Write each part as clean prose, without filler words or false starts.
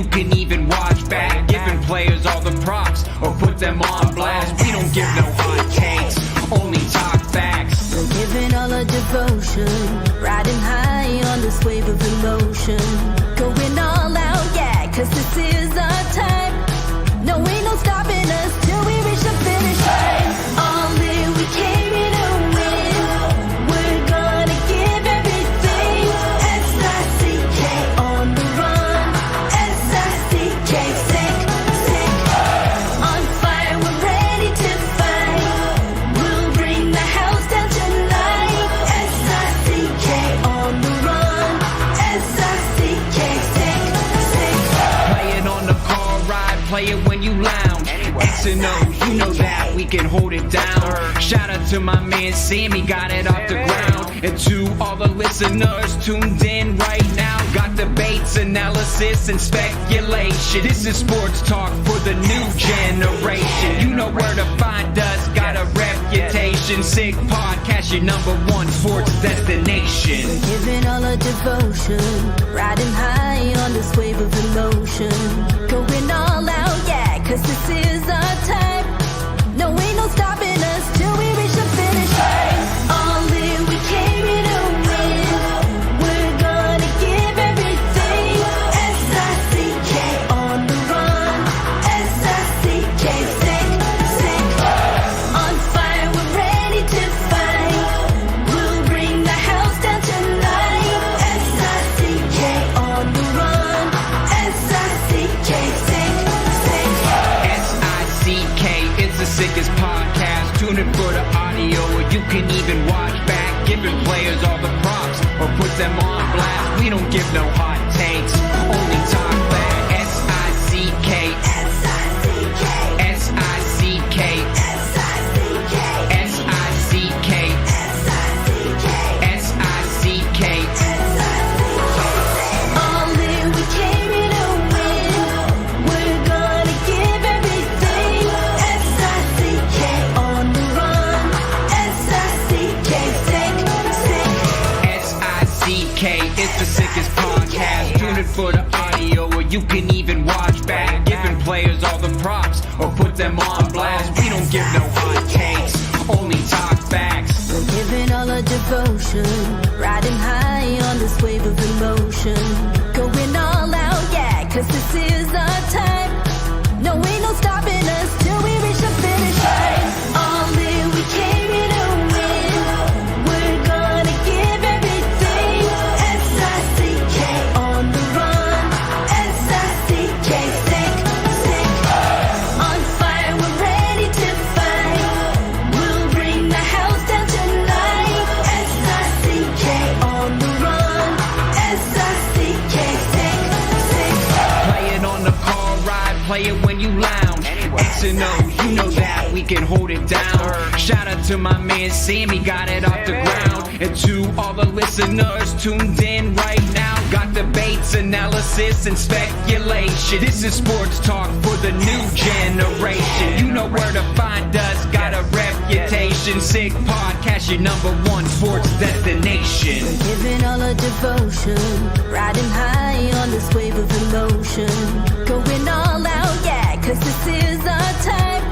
you can even watch back. Giving players all the props or put them on blast. We don't give no hot takes, only talk facts. We're giving all our devotion, riding high on this wave of emotion. Going all out, yeah, cause this is our time. No, ain't no stopping us till we reach the finish line. All in, we came here to win. We're gonna give everything. S-I-C-K on the run. S-I-C-K, sick, sick. On fire, we're ready to fight. We'll bring the house down tonight. S-I-C-K on the run. S-I-C-K, sick, sick. Play it on the car ride, play it when you lounge. X and O, you know that we can hold it down. Shout out to my man Sammy, got it off the ground. And to all the listeners tuned in right now, got debates, analysis, and speculation. This is sports talk for the new generation. You know where to find us, got a reputation. Sick podcast, your #1 sports destination. Giving all our devotion, riding high on this wave of emotion. Going all out, yeah, cause this is our time. No, ain't no stopping us till we reach the finish line. All in, we came here to win. We're gonna give everything. S-I-C-K on the run. S-I-C-K, sick, sick. On fire, we're ready to fight. We'll bring the house down tonight. S-I-C-K on the run. S-I-C-K, sick, sick. S-I-C-K, it's the sickest podcast. Tune in for the audio, or you can even watch back. Giving players all the props or put them on blast. We don't give no hot takes, only talk back. S-I-C-K, S-I-C-K, S-I-C-K, S-I-C-K, S-I-C-K, S-I-C-K, S-I-C-K. All in, we came here to win. We're gonna give everything. S-I-C-K on the run. S-I-C-K, sick, sick. S-I-C-K, it's the sickest podcast. Tune in for the audio, or you can even watch back. Giving players all the props or put them on blast. We don't give no hot takes, only talk facts. We're giving all our devotion, riding high on this wave of emotion. Going all out, yeah, cause this is our time. No, ain't no stopping us till we reach the finish line. All in, we came here to win. We're gonna give everything. S-I-C-K on the run. S-I-C-K, sick, sick. On fire, we're ready to fight. We'll bring the house down tonight. S-I-C-K on the run. S-I-C-K, sick, sick. Play it on the car ride, play it when you lounge. X and O, you know that we can hold it down. Shout out to my man Sammy, got it off the ground. And to all the listeners tuned in right now, got debates, analysis, and speculation. This is sports talk for the new generation. You know where to find us, got a reputation. Sick podcast, your #1 sports destination. Giving all our devotion, riding high on this wave of emotion. Going all out, yeah, cause this is our time.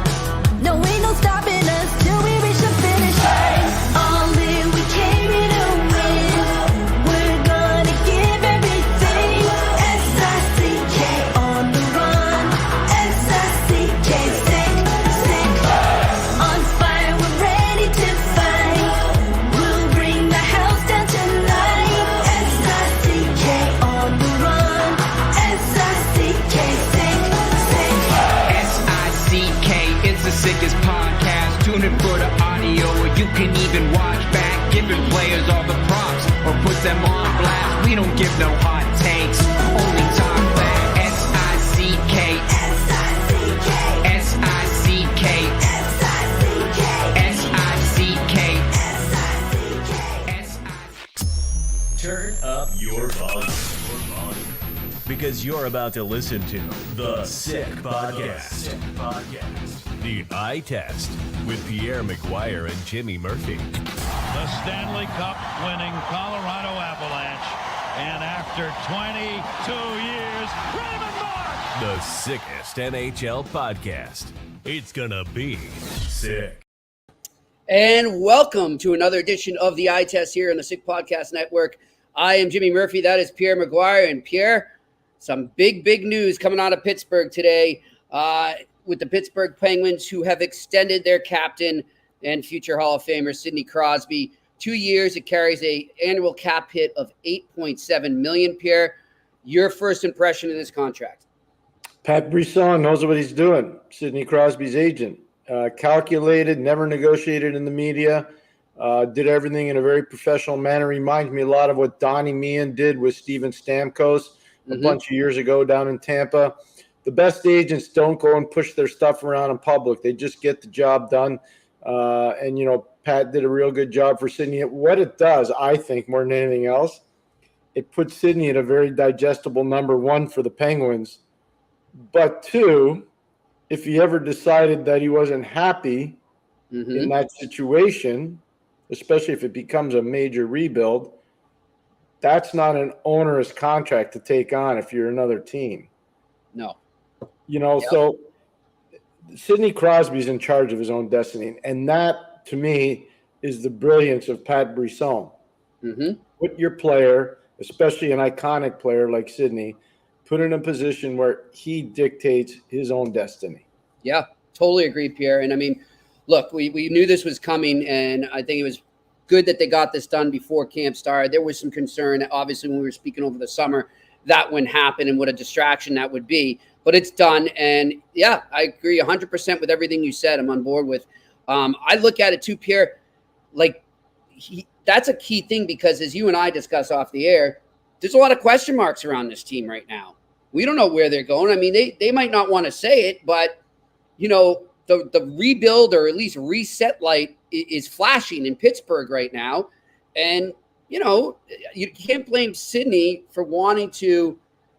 No, ain't no stopping us till we reach the finish line. All in, we came here to win. We're gonna give everything. S-I-C-K on the run. S-I-C-K, sick, sick. On fire, we're ready to fight. We'll bring the house down tonight. S-I-C-K on the run. S-I-C-K, sick, sick. S-I-C-K, it's the sickest podcast. Tune in for the audio, or you can even watch back. Giving players all the props or put them on blast. We don't give no hot takes, only talk back. S-I-C-K, S-I-C-K, S-I-C-K, S-I-C-K, S-I-C-K, S-I-C-K. Turn up your volume. Because you're about to listen to The Sick Podcast. The Eye Test with Pierre, McGuire, and Jimmy Murphy. The Stanley Cup winning Colorado Avalanche. And after 22 years, Raymond Moore The sickest NHL podcast. It's gonna be sick. And welcome to another edition of the Eye Test here on the Sick Podcast Network. I am Jimmy Murphy. That is Pierre McGuire. And Pierre, some big news coming out of Pittsburgh today with the Pittsburgh Penguins, who have extended their captain and future Hall of Famer Sidney Crosby 2 years. It carries an annual cap hit of $8.7 million. Pierre, your first impression of this contract? Pat Brisson knows what he's doing. Sidney Crosby's agent. Calculated, never negotiated in the media, did everything in a very professional manner. Reminds me a lot of what Donnie Meehan did with Steven Stamkos a bunch of years ago down in Tampa. The best agents don't go and push their stuff around in public. They just get the job done. And, you know, Pat did a real good job for Sidney. What it does, I think, more than anything else, it puts Sidney at a very digestible number one for the Penguins. But two, if he ever decided that he wasn't happy in that situation, especially if it becomes a major rebuild, that's not an onerous contract to take on if you're another team. No. You know, so Sidney Crosby's in charge of his own destiny. And that, to me, is the brilliance of Pat Brisson. Put your player, especially an iconic player like Sidney, put in a position where he dictates his own destiny. Yeah, totally agree, Pierre. And I mean, look, we knew this was coming, and I think it was good that they got this done before camp started. There was some concern, obviously, when we were speaking over the summer, that wouldn't happen and what a distraction that would be. But it's done. And yeah, I agree 100% with everything you said. I'm on board with. I look at it too, Pierre, like that's a key thing, because as you and I discuss off the air, there's a lot of question marks around this team right now. We don't know where they're going. I mean, they might not want to say it, but, you know, the rebuild or at least reset light is flashing in Pittsburgh right now. And, you know, you can't blame Sidney for wanting to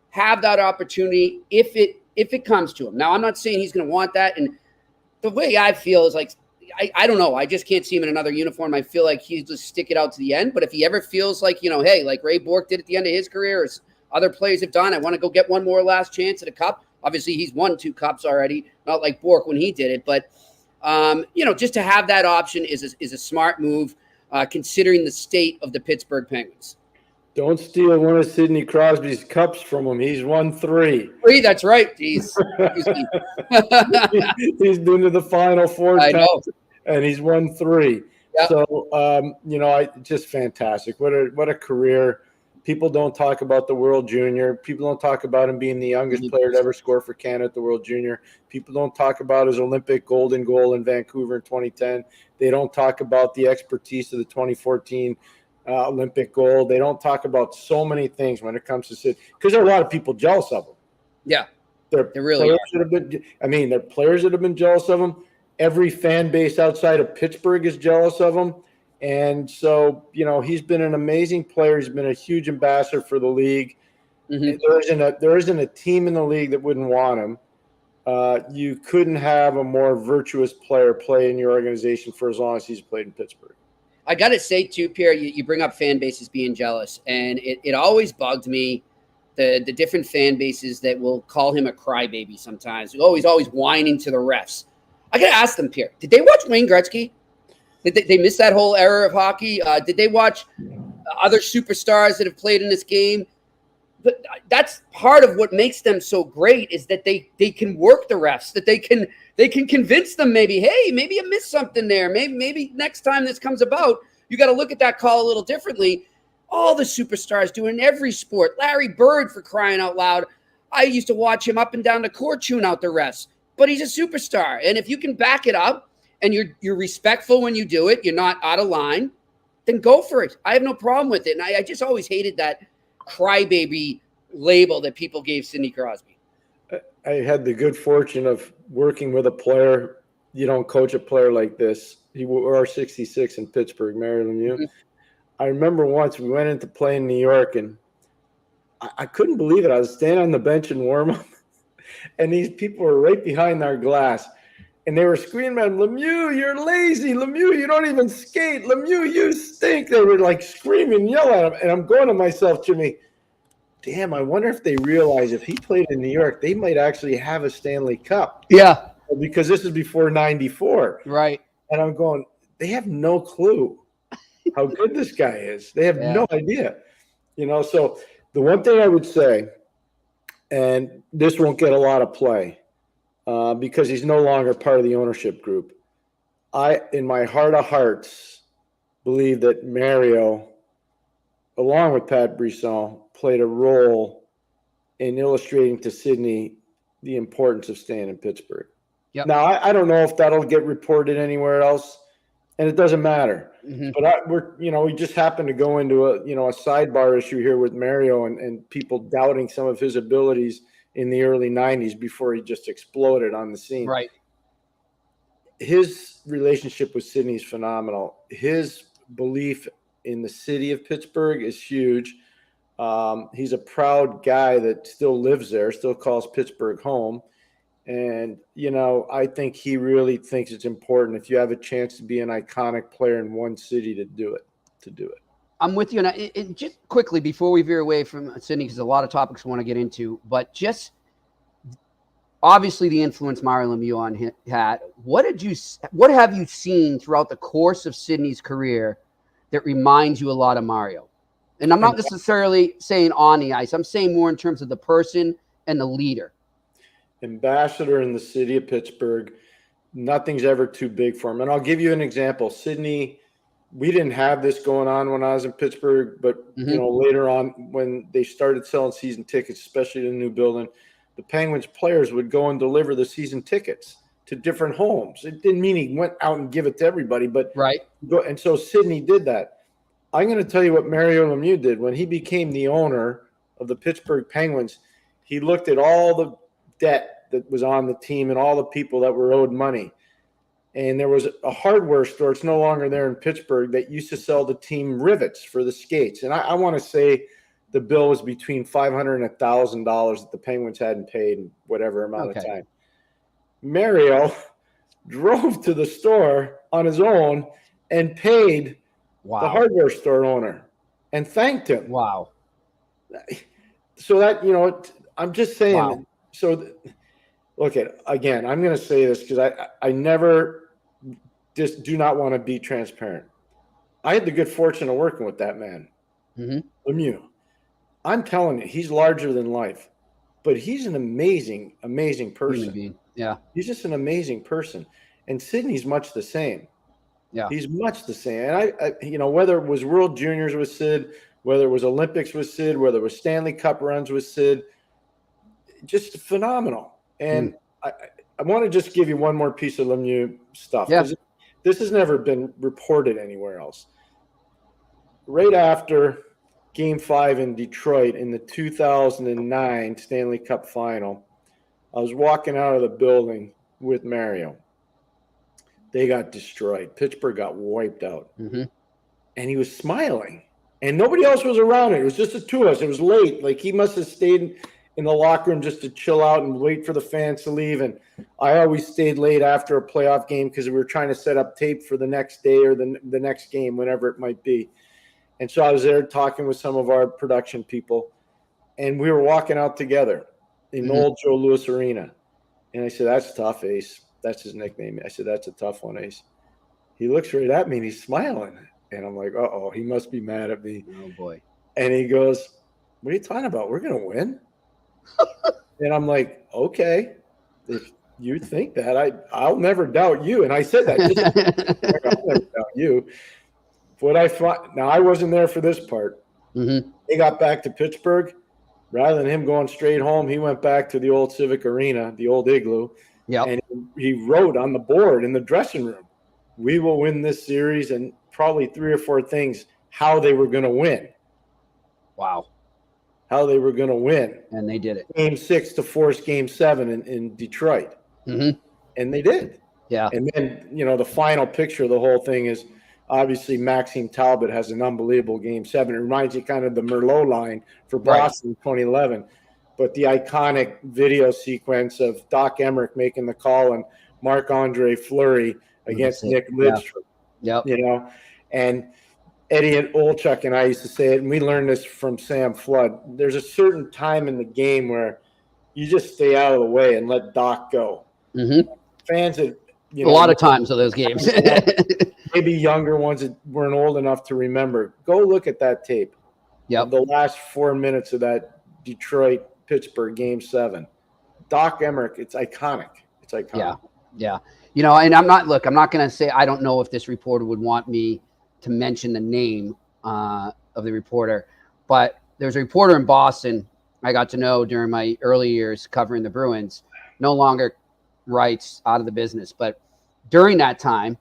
have that opportunity if it comes to him. Now, I'm not saying he's going to want that. And the way I feel is like, I don't know. I just can't see him in another uniform. I feel like he'll just stick it out to the end. But if he ever feels like, you know, hey, like Ray Bourque did at the end of his career, or other players have done, I want to go get one more last chance at a cup. Obviously, he's won 2 cups already, not like Bourque when he did it. But, you know, just to have that option is a smart move, considering the state of the Pittsburgh Penguins. Don't steal one of Sidney Crosby's cups from him. He's won 3. 3, that's right. Jeez. He's been to the Final Four times, and he's won 3. Yep. So, you know, just fantastic. What a career. People don't talk about the World Junior. People don't talk about him being the youngest player to ever score for Canada at the World Junior. People don't talk about his Olympic golden goal in Vancouver in 2010. They don't talk about the expertise of the 2014 Olympic gold. They don't talk about so many things when it comes to Sid, because there are a lot of people jealous of him. Yeah, there really are. There are players that have been jealous of him. Every fan base outside of Pittsburgh is jealous of him. And so, you know, he's been an amazing player. He's been a huge ambassador for the league. There isn't a team in the league that wouldn't want him. You couldn't have a more virtuous player play in your organization for as long as he's played in Pittsburgh. I got to say, too, Pierre, you bring up fan bases being jealous. And it always bugged me, the different fan bases that will call him a crybaby sometimes. He's always whining to the refs. I got to ask them, Pierre, did they watch Wayne Gretzky? Did they miss that whole era of hockey? Did they watch other superstars that have played in this game? But that's part of what makes them so great, is that they can work the refs, that they can convince them maybe, hey, maybe you missed something there. Maybe next time this comes about, you got to look at that call a little differently. All the superstars do in every sport. Larry Bird, for crying out loud. I used to watch him up and down the court chewing out the refs, but he's a superstar. And if you can back it up, and you're respectful when you do it, you're not out of line, then go for it. I have no problem with it. And I just always hated that crybaby label that people gave Sidney Crosby. I had the good fortune of working with a player. You don't coach a player like this. He wore 66 in Pittsburgh, Mary Lemieux. I remember once we went into play in New York, and I couldn't believe it. I was standing on the bench in warm-up, and these people were right behind our glass. And they were screaming at him, Lemieux, you're lazy. Lemieux, you don't even skate. Lemieux, you stink. They were like screaming, yell at him. And I'm going to myself, Jimmy, damn, I wonder if they realize if he played in New York, they might actually have a Stanley Cup. Yeah. Because this is before 94. Right. And I'm going, they have no clue how good this guy is. They have no idea. So the one thing I would say, and this won't get a lot of play because he's no longer part of the ownership group. I, in my heart of hearts, believe that Mario, along with Pat Brisson, played a role in illustrating to Sidney the importance of staying in Pittsburgh. Yep. Now, I don't know if that'll get reported anywhere else, and it doesn't matter. Mm-hmm. But we just happened to go into a sidebar issue here with Mario and people doubting some of his abilities in the early 90s before he just exploded on the scene. Right. His relationship with Sidney is phenomenal. His belief in the city of Pittsburgh is huge. He's a proud guy that still lives there, still calls Pittsburgh home. And, I think he really thinks it's important if you have a chance to be an iconic player in one city to do it. I'm with you. And just quickly, before we veer away from Sidney, because a lot of topics I want to get into, but just obviously the influence Mario Lemieux had. What have you seen throughout the course of Sidney's career that reminds you a lot of Mario? And I'm not necessarily saying on the ice. I'm saying more in terms of the person and the leader. Ambassador in the city of Pittsburgh. Nothing's ever too big for him. And I'll give you an example. Sidney, we didn't have this going on when I was in Pittsburgh, but later on when they started selling season tickets, especially in the new building, the Penguins players would go and deliver the season tickets to different homes. It didn't mean he went out and give it to everybody, but right. And so Sidney did that. I'm going to tell you what Mario Lemieux did. When he became the owner of the Pittsburgh Penguins, he looked at all the debt that was on the team and all the people that were owed money. And there was a hardware store, it's no longer there in Pittsburgh, that used to sell the team rivets for the skates. And I want to say the bill was between $500 and $1,000 that the Penguins hadn't paid in whatever amount of time. Mario drove to the store on his own and paid the hardware store owner and thanked him. Wow. So that, I'm just saying. Wow. So look again, I'm going to say this because I never just do not want to be transparent. I had the good fortune of working with that man, Lemieux. I'm telling you, he's larger than life, but he's an amazing, amazing person. Yeah. He's just an amazing person. And Sidney's much the same. Yeah. He's much the same. And I whether it was World Juniors with Sid, whether it was Olympics with Sid, whether it was Stanley Cup runs with Sid, just phenomenal. And I want to just give you one more piece of Lemieux stuff. Yeah. This has never been reported anywhere else. Right after Game 5 in Detroit in the 2009 Stanley Cup Final, I was walking out of the building with Mario. They got destroyed. Pittsburgh got wiped out. And he was smiling. And nobody else was around it. It was just the two of us. It was late. Like, he must have stayed in the locker room just to chill out and wait for the fans to leave. And I always stayed late after a playoff game because we were trying to set up tape for the next day or the next game, whenever it might be. And so I was there talking with some of our production people. And we were walking out together in the old Joe Louis Arena. And I said, "That's tough, Ace." That's his nickname. I said, "That's a tough one, Ace." He looks right at me and he's smiling. And I'm like, uh-oh, he must be mad at me. Oh, boy. And he goes, "What are you talking about? We're going to win?" And I'm like, "Okay, if you think that, I'll never doubt you." And I said that. I'll never doubt you. What I thought, now I wasn't there for this part. He got back to Pittsburgh. Rather than him going straight home, he went back to the old Civic Arena, the old Igloo. And he wrote on the board in the dressing room, "We will win this series," and probably 3 or 4 things, how they were going to win. Wow. How they were going to win. And they did it. Game 6 to force Game 7 in Detroit. And they did. Yeah. And then, the final picture of the whole thing is obviously Maxime Talbot has an unbelievable Game 7. It reminds you kind of the Merlot line for Boston in 2011. But the iconic video sequence of Doc Emmerich making the call and Marc-Andre Fleury against Nick Lidstrom. And Eddie and Olchuk and I used to say it, and we learned this from Sam Flood. There's a certain time in the game where you just stay out of the way and let Doc go. Mm-hmm. Fans that A lot of times of those games. maybe younger ones that weren't old enough to remember. Go look at that tape. Yep. The last 4 minutes of that Detroit-Pittsburgh Game 7. Doc Emmerich, it's iconic. It's iconic. Yeah. You know, and I'm not going to say I don't know if this reporter would want me to mention the name of the reporter, but there's a reporter in Boston I got to know during my early years covering the Bruins, no longer writes, out of the business. But during that time,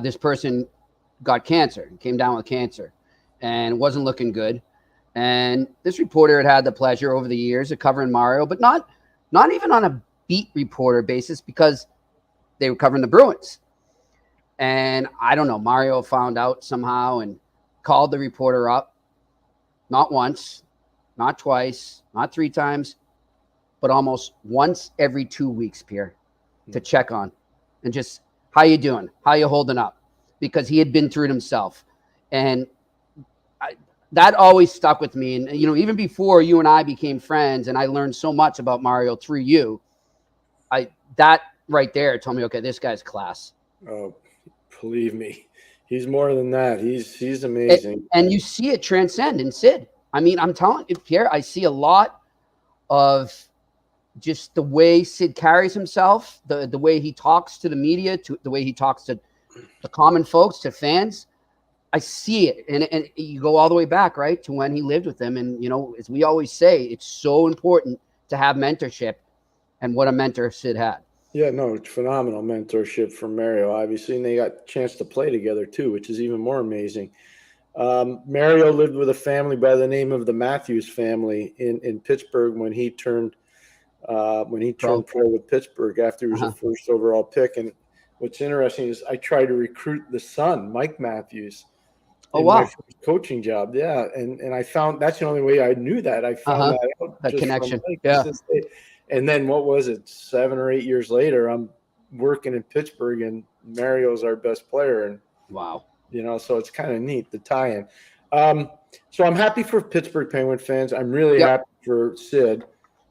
this person got cancer, came down with cancer, and wasn't looking good. And this reporter had the pleasure over the years of covering Mario, but not even on a beat reporter basis, because they were covering the Bruins. And I don't know, Mario found out somehow and called the reporter up, not once, not twice, not 3 times, but almost once every 2 weeks, Pierre, to check on and just, how you doing? How you holding up? Because he had been through it himself. And that always stuck with me. And, you know, even before you and I became friends and I learned so much about Mario through you, that right there told me, okay, this guy's class. Oh, believe me, he's more than that. He's amazing. And you see it transcend in Sid. I mean, I'm telling you, Pierre, I see a lot of just the way Sid carries himself, the way he talks to the media, to the way he talks to the common folks, to fans. I see it. And you go all the way back, right, to when he lived with them. And, you know, as we always say, it's so important to have mentorship, and what a mentor Sid had. Yeah, no, it's phenomenal mentorship from Mario, obviously, and they got a chance to play together too, which is even more amazing. Mario lived with a family by the name of the Matthews family in Pittsburgh when he turned pro with Pittsburgh after he was the first overall pick. And what's interesting is I tried to recruit the son, Mike Matthews. Oh, wow. My first coaching job. Yeah. And I found that's the only way I knew that. I found that out. That connection. Yeah. And then what was it? 7 or 8 years later, I'm working in Pittsburgh and Mario's our best player. And wow. You know, so it's kind of neat, the tie-in. So I'm happy for Pittsburgh Penguin fans. I'm really happy for Sid.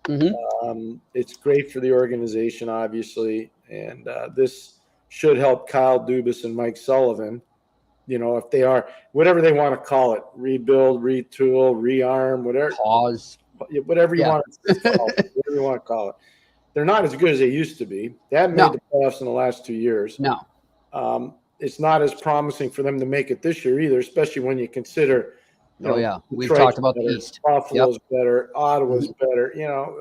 Mm-hmm. It's great for the organization, obviously. And this should help Kyle Dubas and Mike Sullivan, you know, if they are, whatever they want to call it, rebuild, retool, rearm, whatever. Pause. Whatever you want to call it. Whatever you want to call it. They're not as good as they used to be. They haven't made the playoffs in the last 2 years. No. It's not as promising for them to make it this year either, especially when you consider. We've talked about the East. Buffalo's better, Ottawa's better. You know,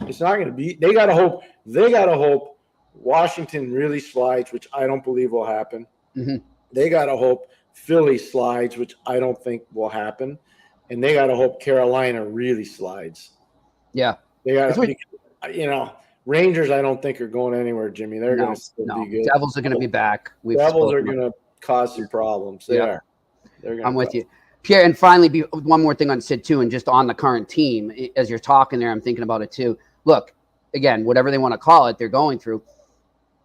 it's not going to be. They got to hope. They got to hope Washington really slides, which I don't believe will happen. Mm-hmm. They got to hope Philly slides, which I don't think will happen, and they got to hope Carolina really slides. Yeah, they got to. You know. Rangers, I don't think are going anywhere, Jimmy. They're going to still be good. Devils are going to be back. Devils are going to cause some problems. They are. I'm with you, Pierre. And finally, one more thing on Sid too, and just on the current team. As you're talking there, I'm thinking about it too. Look, again, whatever they want to call it, they're going through.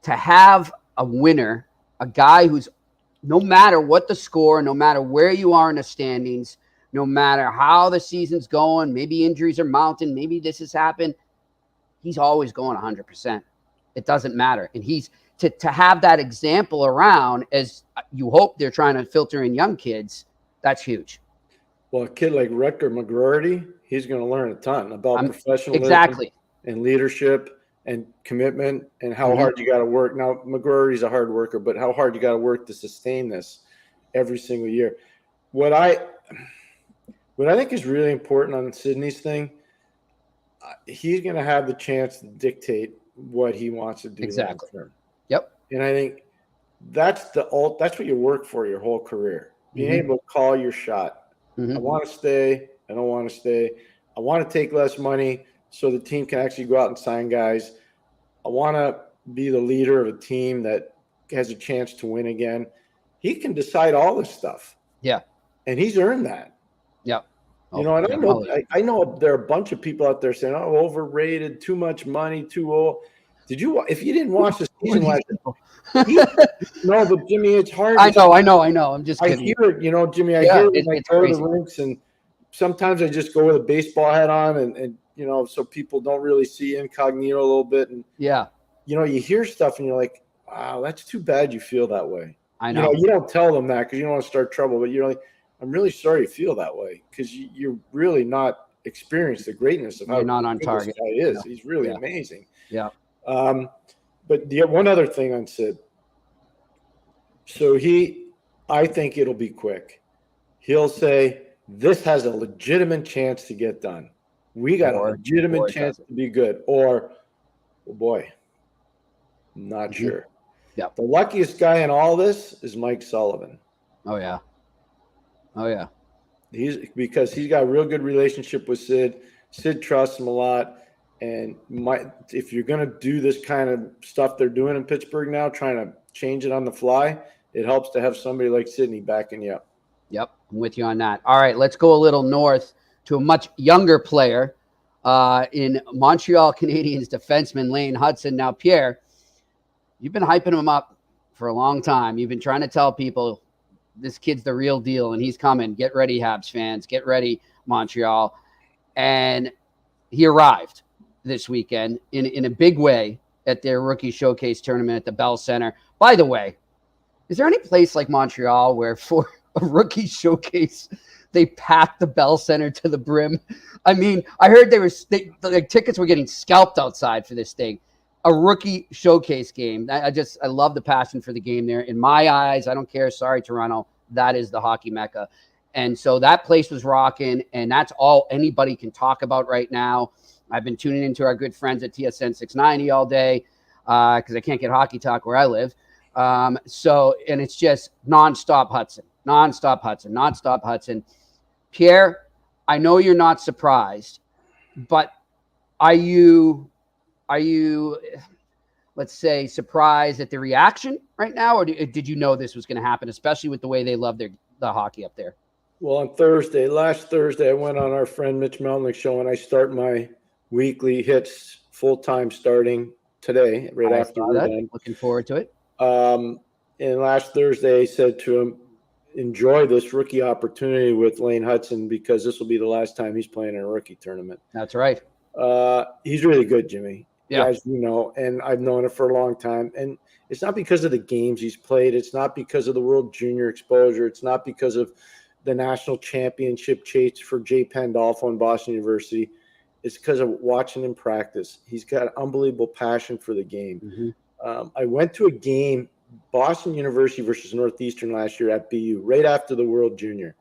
To have a winner, a guy who's, no matter what the score, no matter where you are in the standings, no matter how the season's going, maybe injuries are mounting, maybe this has happened. He's always going 100%. It doesn't matter. And he's to have that example around, as you hope they're trying to filter in young kids, that's huge. Well, a kid like Rutger McGuire, he's going to learn a ton about professionalism and leadership and commitment and how hard you got to work. Now, McGuire's a hard worker, but how hard you got to work to sustain this every single year. What I think is really important on Sidney's thing, he's going to have the chance to dictate what he wants to do. Exactly. Yep. And I think that's what you work for your whole career. Being able to call your shot. I want to stay. I don't want to stay. I want to take less money so the team can actually go out and sign guys. I want to be the leader of a team that has a chance to win again. He can decide all this stuff. Yeah. And he's earned that. Yep. You know, and I know there are a bunch of people out there saying, "Oh, overrated, too much money, too old." If you didn't watch the season last no, but Jimmy, it's hard. I know. I'm just kidding. I hear it, Jimmy. I Yeah, hear it when I it's go to crazy. the rinks, and sometimes I just go with a baseball hat on, and so people don't really see incognito a little bit, and yeah, you hear stuff, and you're like, wow, that's too bad you feel that way. I know. You don't tell them that because you don't want to start trouble, but you're like, I'm really sorry you feel that way because you're really not experienced the greatness of how you're not on target. This guy is. Yeah. He's really amazing. Yeah. But the one other thing on Sid. So I think it'll be quick. He'll say, this has a legitimate chance to get done. We got a legitimate chance to be good. Or, oh boy, I'm not sure. Yeah. The luckiest guy in all this is Mike Sullivan. Oh, yeah. Because he's got a real good relationship with Sid. Sid trusts him a lot. And if you're going to do this kind of stuff they're doing in Pittsburgh now, trying to change it on the fly, it helps to have somebody like Sidney backing you up. Yep, I'm with you on that. All right, let's go a little north to a much younger player in Montreal Canadiens defenseman Lane Hutson. Now, Pierre, you've been hyping him up for a long time. You've been trying to tell people this kid's the real deal, and he's coming. Get ready, Habs fans. Get ready, Montreal. And he arrived this weekend in a big way at their rookie showcase tournament at the Bell Center. By the way, is there any place like Montreal where for a rookie showcase they packed the Bell Center to the brim? I mean, I heard tickets were getting scalped outside for this thing. A rookie showcase game. I love the passion for the game there. In my eyes, I don't care. Sorry, Toronto. That is the hockey mecca. And so that place was rocking, and that's all anybody can talk about right now. I've been tuning into our good friends at TSN 690 all day because I can't get hockey talk where I live. And it's just nonstop Hutson. Pierre, I know you're not surprised, but are you, let's say, surprised at the reaction right now? Or did you know this was going to happen, especially with the way they love the hockey up there? Well, last Thursday, I went on our friend Mitch Melnick's show, and I start my weekly hits full-time starting today, after we're done. Looking forward to it. And last Thursday, I said to him, enjoy this rookie opportunity with Lane Hutson because this will be the last time he's playing in a rookie tournament. That's right. He's really good, Jimmy. Yeah. As you know, and I've known it for a long time. And it's not because of the games he's played. It's not because of the World Junior exposure. It's not because of the national championship chase for Jay Pandolfo in Boston University. It's because of watching him practice. He's got unbelievable passion for the game. Mm-hmm. I went to a game, Boston University versus Northeastern last year at BU, right after the World Junior.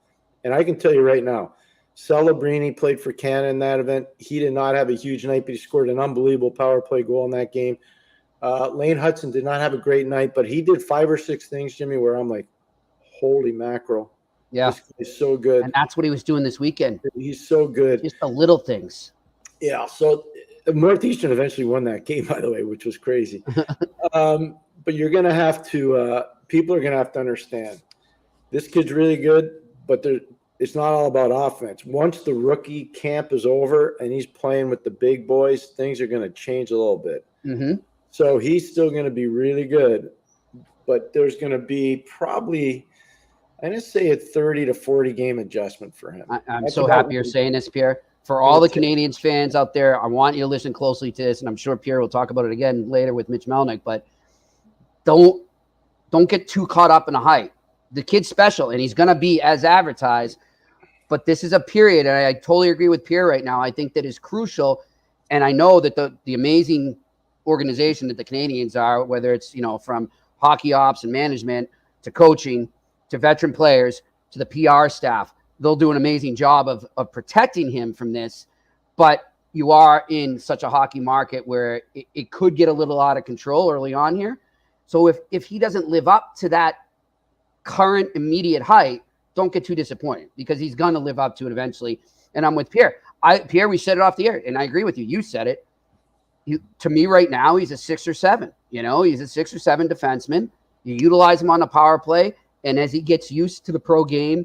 And I can tell you right now, Celebrini played for Canada in that event. He did not have a huge night, but he scored an unbelievable power play goal in that game. Lane Hutson did not have a great night, but he did 5 or 6 things, Jimmy, where I'm like, holy mackerel. Yeah. This guy's so good. And that's what he was doing this weekend. He's so good. Just the little things. Yeah. So Northeastern eventually won that game, by the way, which was crazy. But you're going to have to people are going to have to understand this kid's really good, but it's not all about offense. Once the rookie camp is over and he's playing with the big boys, things are going to change a little bit. Mm-hmm. So he's still going to be really good, but there's going to be probably, I'm going to say a 30 to 40 game adjustment for him. I'm so happy you're saying this, Pierre. For all the Canadiens fans out there, I want you to listen closely to this, and I'm sure Pierre will talk about it again later with Mitch Melnick, but don't get too caught up in the hype. The kid's special, and he's going to be as advertised, but this is a period, and I totally agree with Pierre right now. I think that is crucial, and I know that the amazing organization that the Canadiens are, whether it's, from hockey ops and management to coaching to veteran players to the PR staff, they'll do an amazing job of protecting him from this. But you are in such a hockey market where it could get a little out of control early on here. So if he doesn't live up to that current immediate height, don't get too disappointed because he's going to live up to it eventually. And I'm with Pierre. Pierre, we said it off the air, and I agree with you. You said it. To me right now, he's a 6 or 7. He's a 6 or 7 defenseman. You utilize him on the power play, and as he gets used to the pro game,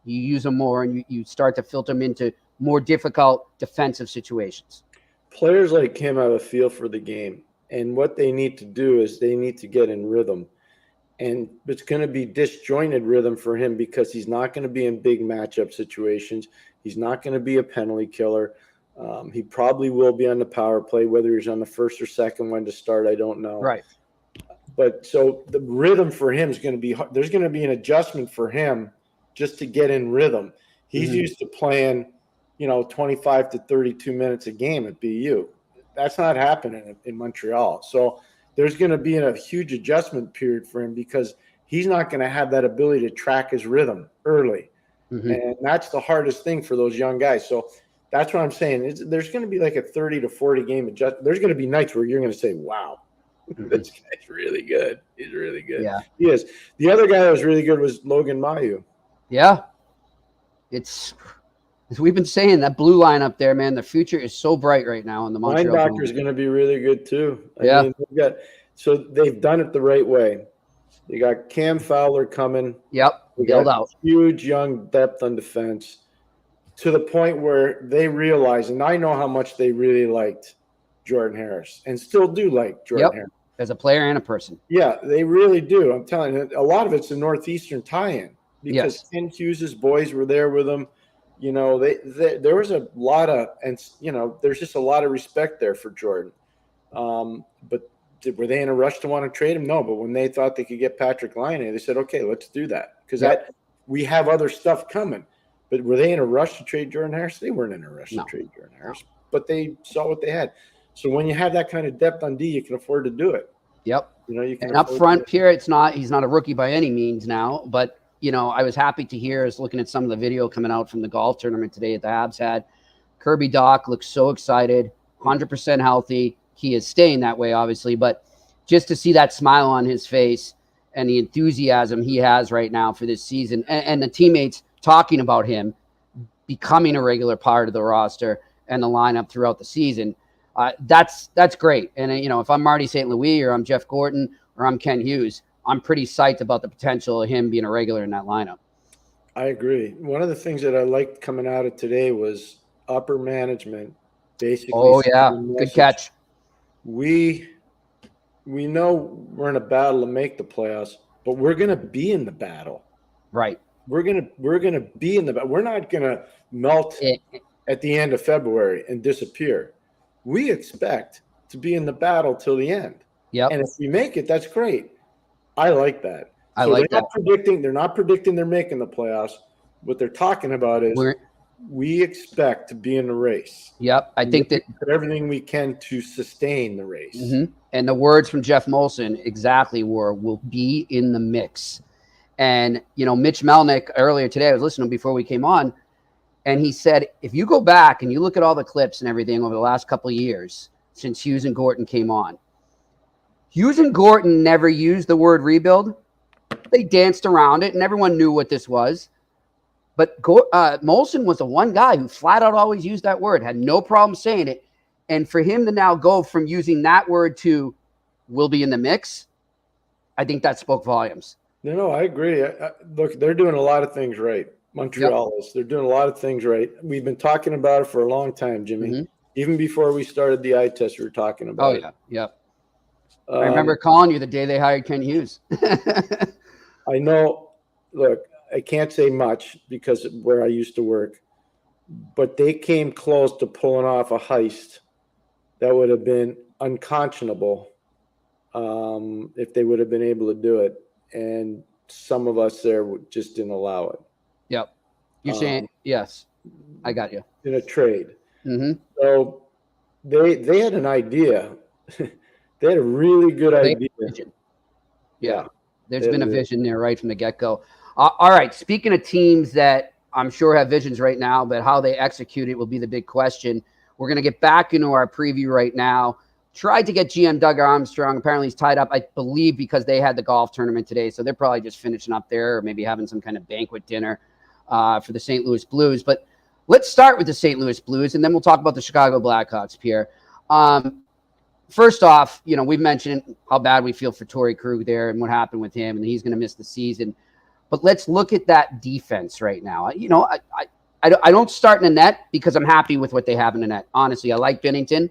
you use him more, and you start to filter him into more difficult defensive situations. Players like him have a feel for the game, And what they need to do is they need to get in rhythm. And it's going to be disjointed rhythm for him because he's not going to be in big matchup situations. He's not going to be a penalty killer. He probably will be on the power play, whether he's on the first or second one to start, I don't know. Right. But so the rhythm for him is going to be – there's going to be an adjustment for him just to get in rhythm. He's used to playing, 25 to 32 minutes a game at BU. That's not happening in Montreal. So there's going to be a huge adjustment period for him because he's not going to have that ability to track his rhythm early. And that's the hardest thing for those young guys. So that's what I'm saying. There's going to be like a 30 to 40 game adjustment. There's going to be nights where you're going to say, wow, this guy's really good. He's really good. Yeah. He is. The other guy that was really good was Logan Mailloux. Yeah. It's as we've been saying, that blue line up there, man, the future is so bright right now in the Montreal. Linebacker is going to be really good too. I mean, so they've done it the right way. They got Cam Fowler coming. Yep. Build out. Huge young depth on defense to the point where they realize, and I know how much they really liked Jordan Harris and still do like Jordan Harris. As a player and a person. Yeah, they really do. I'm telling you, a lot of it's a Northeastern tie-in because Ken Hughes' boys were there with them. There was a lot of, and there's just a lot of respect there for Jordan. But were they in a rush to want to trade him? No, but when they thought they could get Patrick Laine, they said, okay, let's do that. Because we have other stuff coming. But were they in a rush to trade Jordan Harris? They weren't in a rush to trade Jordan Harris. But they saw what they had. So when you have that kind of depth on D, you can afford to do it. Yep. You can. And up front, Pierre, he's not a rookie by any means now, but I was happy to hear, as looking at some of the video coming out from the golf tournament today at the Habs had, Kirby Dach looks so excited, 100% healthy. He is staying that way, obviously, but just to see that smile on his face and the enthusiasm he has right now for this season, and the teammates talking about him becoming a regular part of the roster and the lineup throughout the season, that's great. And if I'm Marty St. Louis or I'm Jeff Gorton or I'm Ken Hughes, I'm pretty psyched about the potential of him being a regular in that lineup. I agree. One of the things that I liked coming out of today was upper management basically. Oh, yeah. Good catch. We know we're in a battle to make the playoffs, but we're going to be in the battle. Right. We're going to be in the battle. We're not going to melt at the end of February and disappear. We expect to be in the battle till the end. Yep. And if we make it, that's great. I like that. I like that. They're not predicting they're making the playoffs. What they're talking about is we expect to be in the race. Yep. I think that everything we can to sustain the race. And the words from Jeff Molson exactly were, "will be in the mix." And, Mitch Melnick earlier today, I was listening before we came on, and he said, if you go back and you look at all the clips and everything over the last couple of years since Hughes and Gorton came on, Hughes and Gorton never used the word rebuild. They danced around it, and everyone knew what this was. But Molson was the one guy who flat out always used that word, had no problem saying it. And for him to now go from using that word to "will be in the mix," I think that spoke volumes. No, I agree. Look, they're doing a lot of things right. Montreal is. They're doing a lot of things right. We've been talking about it for a long time, Jimmy. Even before we started the eye test, we were talking about it. Yep. I remember calling you the day they hired Ken Hughes. I know. Look, I can't say much because of where I used to work, but they came close to pulling off a heist that would have been unconscionable if they would have been able to do it. And some of us there just didn't allow it. Yep. You're saying, yes, I got you. In a trade. So they had an idea. They had a really good idea. Yeah. There's been a vision there right from the get-go. All right. Speaking of teams that I'm sure have visions right now, but how they execute it will be the big question. We're going to get back into our preview right now. Tried to get GM Doug Armstrong. Apparently he's tied up, I believe, because they had the golf tournament today. So they're probably just finishing up there or maybe having some kind of banquet dinner for the St. Louis Blues. But let's start with the St. Louis Blues, and then we'll talk about the Chicago Blackhawks, Pierre. First off, we've mentioned how bad we feel for Torey Krug there and what happened with him, and he's going to miss the season. But let's look at that defense right now. I don't start in the net because I'm happy with what they have in the net. Honestly, I like Binnington.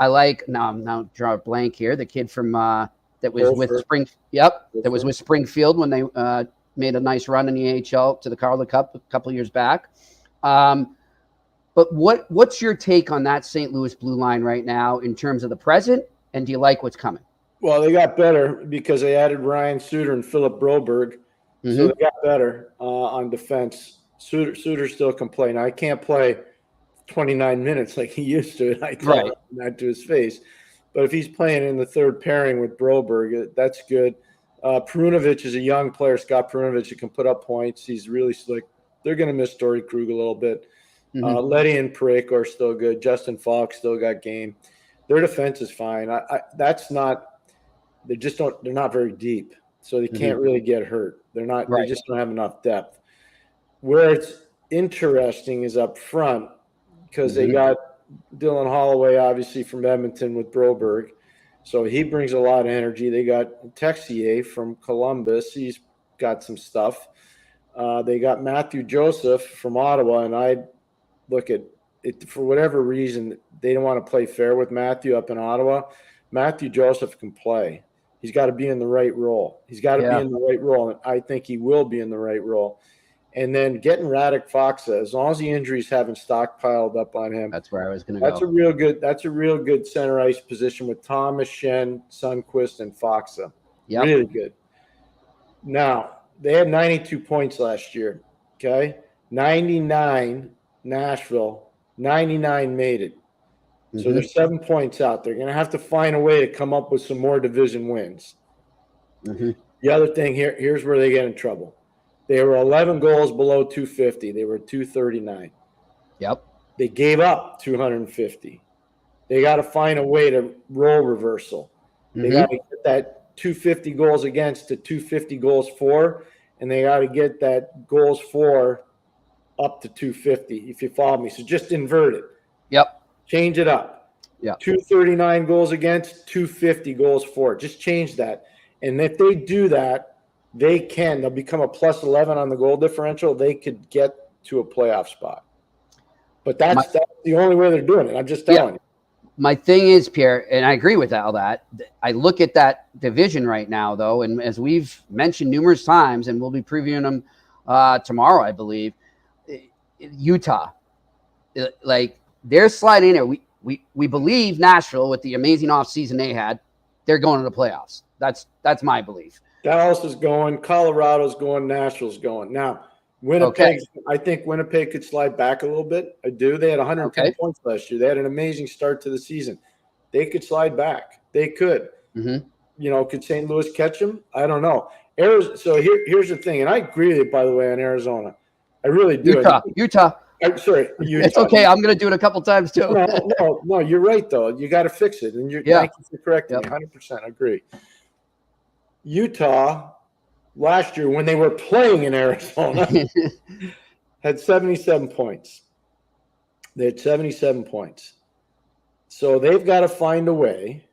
I like now. I'm now draw a blank here. The kid from that was Holford. with Spring. Yep, that was Holford. with Springfield when they made a nice run in the AHL to the Carla Cup a couple of years back. But what's your take on that St. Louis blue line right now in terms of the present, and do you like what's coming? Well, they got better because they added Ryan Suter and Philip Broberg. So they got better on defense. Suter still can play. Now, I can't play 29 minutes like he used to, and I tell him that to his face. But if he's playing in the third pairing with Broberg, that's good. Perunovic is a young player, Scott Perunovic, who can put up points. He's really slick. They're going to miss Torey Krug a little bit. Letty and Parayko are still good. Justin Falk still got game. Their defense is fine. That's not – they're not very deep, so they can't really get hurt. They're not They just don't have enough depth. Where it's interesting is up front because they got Dylan Holloway, obviously, from Edmonton with Broberg. So he brings a lot of energy. They got Texier from Columbus. He's got some stuff. They got Matthew Joseph from Ottawa, and I look at it for whatever reason, they don't want to play fair with Matthew up in Ottawa. Matthew Joseph can play. He's got to be in the right role. He's got to be in the right role, and I think he will be in the right role. And then getting Radek Faksa, as long as the injuries haven't stockpiled up on him. That's where I was going to go. That's a real good center ice position with Thomas, Shen, Sundqvist, and Faksa. Yep. Really good. Now, they had 92 points last year, okay? 99 Nashville, 99 made it. So they're 7 points out. They're going to have to find a way to come up with some more division wins. The other thing here's where they get in trouble. They were 11 goals below 250. They were 239. Yep. They gave up 250. They got to find a way to role reversal. They got to get that 250 goals against to 250 goals for, and they got to get that goals for up to 250, if you follow me. So just invert it. Yep. Change it up. Yeah. 239 goals against, 250 goals for. Just change that. And if they do that, they'll become a plus 11 on the goal differential. They could get to a playoff spot. But that's the only way they're doing it. I'm just telling you. My thing is, Pierre, and I agree with all that. I look at that division right now, though, and as we've mentioned numerous times, and we'll be previewing them tomorrow, I believe, Utah, like they're sliding in there. We believe Nashville, with the amazing offseason they had, they're going to the playoffs. That's my belief. Dallas is going, Colorado's going, Nashville's going. Now, Winnipeg, I think Winnipeg could slide back a little bit. I do. They had 110 points last year. They had an amazing start to the season. They could slide back. They could. Could St. Louis catch them? I don't know. So here's the thing, and I agree with you, by the way, on Arizona. I really do. Utah. Utah. It's okay. I'm going to do it a couple times too. No, you're right, though. You got to fix it. And thank you for correcting me. 100% agree. Utah, last year when they were playing in Arizona, had 77 points. They had 77 points. So they've got to find a way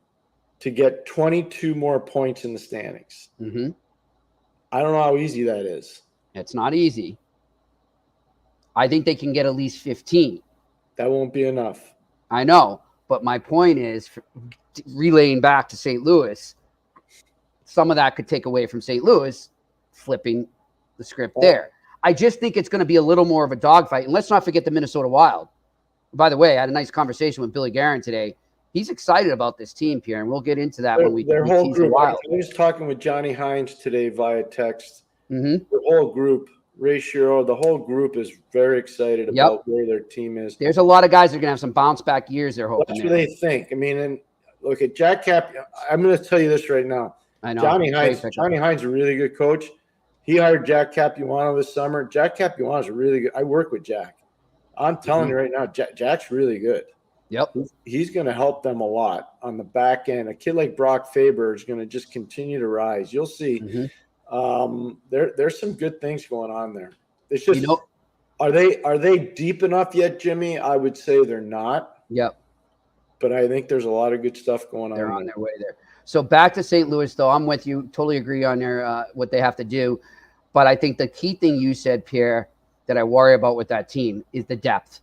to get 22 more points in the standings. I don't know how easy that is. It's not easy. I think they can get at least 15. That won't be enough. I know, but my point is, relaying back to St. Louis, some of that could take away from St. Louis flipping the script there. I just think it's going to be a little more of a dogfight. And let's not forget the Minnesota Wild. By the way, I had a nice conveation with Billy Guerin today. He's excited about this team, Pierre, and we'll get into that when we their whole group. I was talking with Johnny Hines today via text. The whole group, Ray Shiro, the whole group is very excited about where their team is. There's a lot of guys that are going to have some bounce back years they're hoping. That's what they think. I mean, and look at Jack Cap. I'm going to tell you this right now. I know. Johnny Hines is a really good coach. He hired Jack Capuano this summer. Jack Capuano is really good. I work with Jack. I'm telling you right now, Jack's really good. Yep. He's going to help them a lot on the back end. A kid like Brock Faber is going to just continue to rise. You'll see. There's some good things going on there. It's just, are they deep enough yet, Jimmy? I would say they're not. Yep. But I think there's a lot of good stuff going on. They're on their way there. So back to St. Louis, though. I'm with you. Totally agree on their what they have to do. But I think the key thing you said, Pierre, that I worry about with that team is the depth.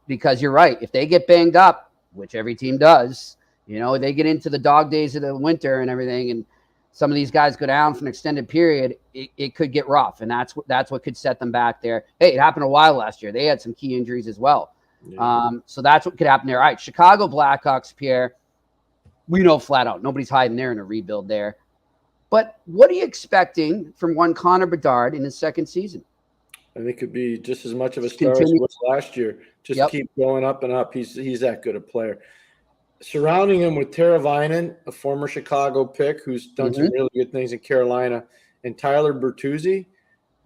Because you're right. If they get banged up, which every team does, they get into the dog days of the winter and everything, and some of these guys go down for an extended period, it could get rough, and that's what could set them back there. Hey, it happened a while last year. They had some key injuries as well. Yeah. So that's what could happen there. All right, Chicago Blackhawks, Pierre, we know flat out nobody's hiding there in a rebuild there. But what are you expecting from one Connor Bedard in his second season? I think it could be just as much of a star as he was last year. Just keep going up and up. He's that good a player. Surrounding him with Teravainen, a former Chicago pick who's done some really good things in Carolina, and Tyler Bertuzzi,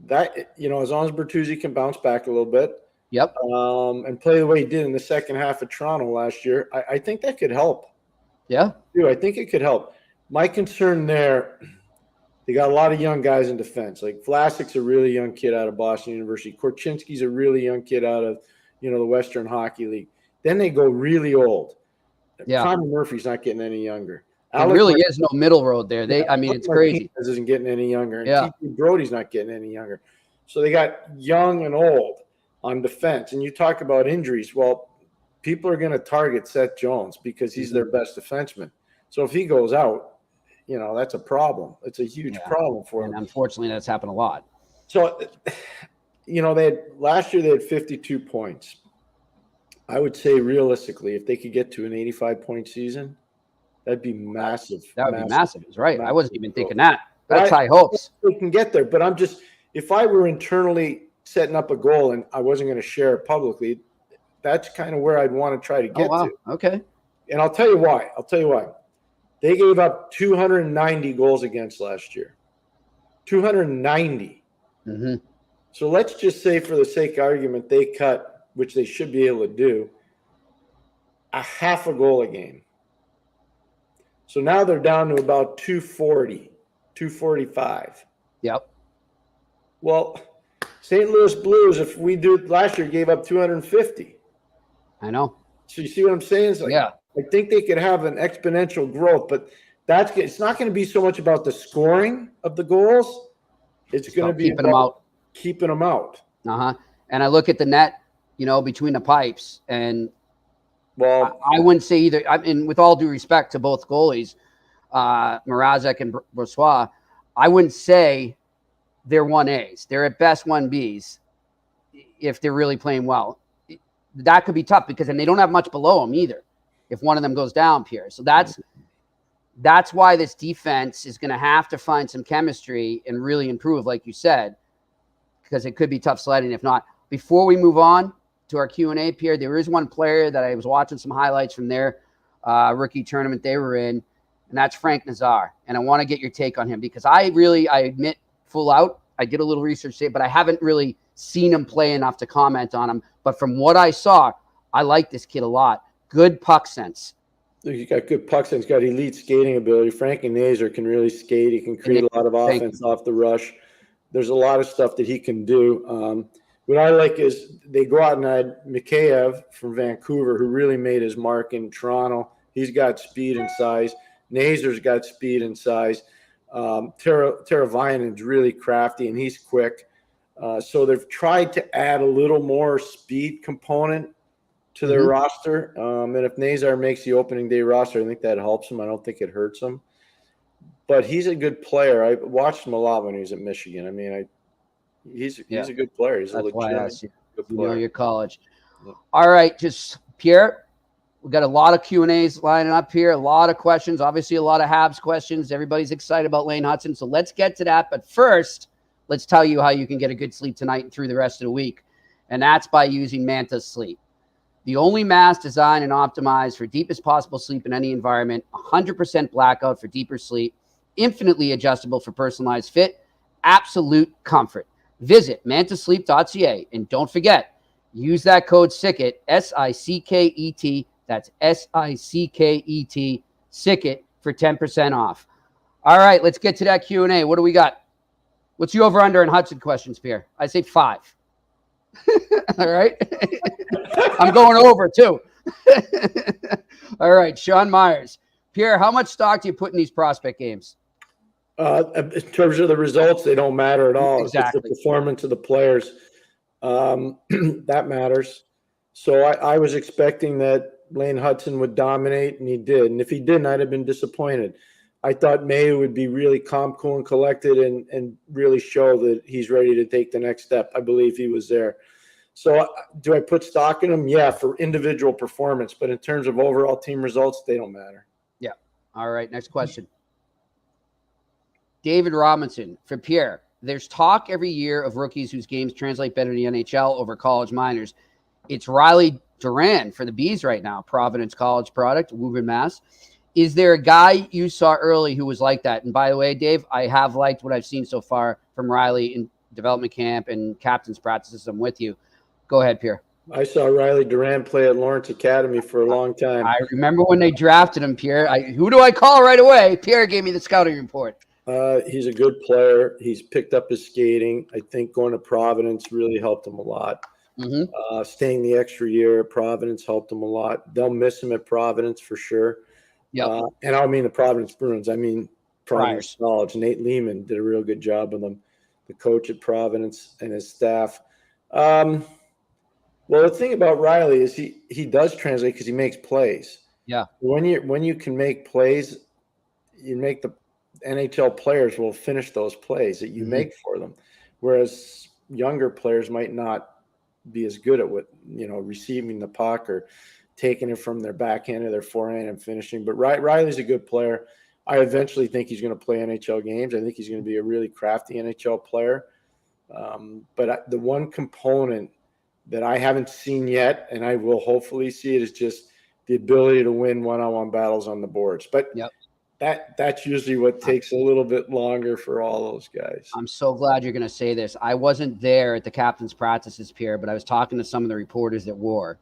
that, as long as Bertuzzi can bounce back a little bit, and play the way he did in the second half of Toronto last year, I think that could help. Yeah, I think it could help. My concern there, they got a lot of young guys in defense. Like Vlasic's a really young kid out of Boston University. Korchinski's a really young kid out of, the Western Hockey League. Then they go really old. Yeah. Connor Murphy's not getting any younger. There really is no middle road there. It's crazy. Isn't getting any younger. And TJ Brody's not getting any younger. So they got young and old on defense. And you talk about injuries. Well, people are going to target Seth Jones because he's their best defenseman. So if he goes out, that's a problem. It's a huge problem for them. And unfortunately, that's happened a lot. So, last year they had 52 points. I would say realistically, if they could get to an 85-point season, that'd be massive. That would be massive. That's right. I wasn't even thinking that. That's high hopes. They can get there, but if I were internally setting up a goal and I wasn't going to share it publicly, that's kind of where I'd want to try to get to. Okay. And I'll tell you why. They gave up 290 goals against last year. 290. Mm-hmm. So let's just say, for the sake of argument, they cut, which they should be able to do, a half a goal a game. So now they're down to about 240, 245. Yep. Well, St. Louis Blues, if we do last year, gave up 250. I know. So you see what I'm saying? I think they could have an exponential growth, but it's not going to be so much about the scoring of the goals. It's going to be keeping them out. And I look at the net, between the pipes, and I wouldn't say either. And with all due respect to both goalies, Mrazek and Brossoit, I wouldn't say they're 1As. They're at best 1Bs if they're really playing well. That could be tough because then they don't have much below them either if one of them goes down, Pierre. So that's why this defense is going to have to find some chemistry and really improve, like you said, because it could be tough sledding if not. Before we move on to our Q&A, Pierre, there is one player that I was watching some highlights from their rookie tournament they were in, and that's Frank Nazar. And I want to get your take on him because I admit full out, I did a little research today, but I haven't really seen him play enough to comment on him. But from what I saw, I like this kid a lot. Good puck sense. He's got good puck sense. He's got elite skating ability. Frankie Nazar can really skate. He can create a lot of offense off the rush. There's a lot of stuff that he can do. What I like is they go out and had Mikheyev from Vancouver, who really made his mark in Toronto. He's got speed and size. Nazar's got speed and size. Teravainen's really crafty, and he's quick. So they've tried to add a little more speed component to their roster. And if Nazar makes the opening day roster, I think that helps him. I don't think it hurts him. But he's a good player. I watched him a lot when he was at Michigan. I mean, he's a good player. He's a legitimate good player. Your college. Yeah. All right, just Pierre, we got a lot of Q&As lining up here, a lot of questions, obviously a lot of Habs questions. Everybody's excited about Lane Hutson, so let's get to that. But first, let's tell you how you can get a good sleep tonight and through the rest of the week, and that's by using Manta Sleep. The only mask designed and optimized for deepest possible sleep in any environment, 100% blackout for deeper sleep, infinitely adjustable for personalized fit, absolute comfort. Visit mantasleep.ca, and don't forget, use that code SICKET, SICKET, that's SICKET, SICKET, for 10% off. All right, let's get to that Q&A. What do we got? What's the over-under in Hutson questions, Pierre? I say 5. All right. I'm going over, too. All right, Sean Myers. Pierre, how much stock do you put in these prospect games? In terms of the results, they don't matter at all. Exactly. It's the performance of the players. That matters. So I was expecting that Lane Hutson would dominate, and he did. And if he didn't, I'd have been disappointed. I thought Mayo would be really calm, cool, and collected and really show that he's ready to take the next step. I believe he was there. So do I put stock in him? Yeah, for individual performance. But in terms of overall team results, they don't matter. Yeah. All right, next question. David Robinson for Pierre. There's talk every year of rookies whose games translate better to the NHL over college minors. It's Riley Duran for the Bees right now, Providence College product, Woburn, Mass. Is there a guy you saw early who was like that? And by the way, Dave, I have liked what I've seen so far from Riley in development camp and captain's practices. I'm with you. Go ahead, Pierre. I saw Riley Duran play at Lawrence Academy for a long time. I remember when they drafted him, Pierre. Who do I call right away? Pierre gave me the scouting report. He's a good player. He's picked up his skating. I think going to Providence really helped him a lot. Mm-hmm. Staying the extra year at Providence helped him a lot. They'll miss him at Providence for sure. Yeah. And I don't mean the Providence Bruins. I mean Providence College. Nate Lehman did a real good job with him, the coach at Providence and his staff. Well, the thing about Riley is he does translate because he makes plays. Yeah. When you can make plays, you make the NHL players will finish those plays that you make for them, whereas younger players might not be as good at receiving the puck or taking it from their backhand or their forehand and finishing. But Riley's a good player. I eventually think he's going to play NHL games. I think he's going to be a really crafty NHL player. But the one component that I haven't seen yet, and I will hopefully see it, is just the ability to win one-on-one battles on the boards. But that's usually what takes a little bit longer for all those guys. I'm so glad you're going to say this. I wasn't there at the captain's practices, Pierre, but I was talking to some of the reporters that were,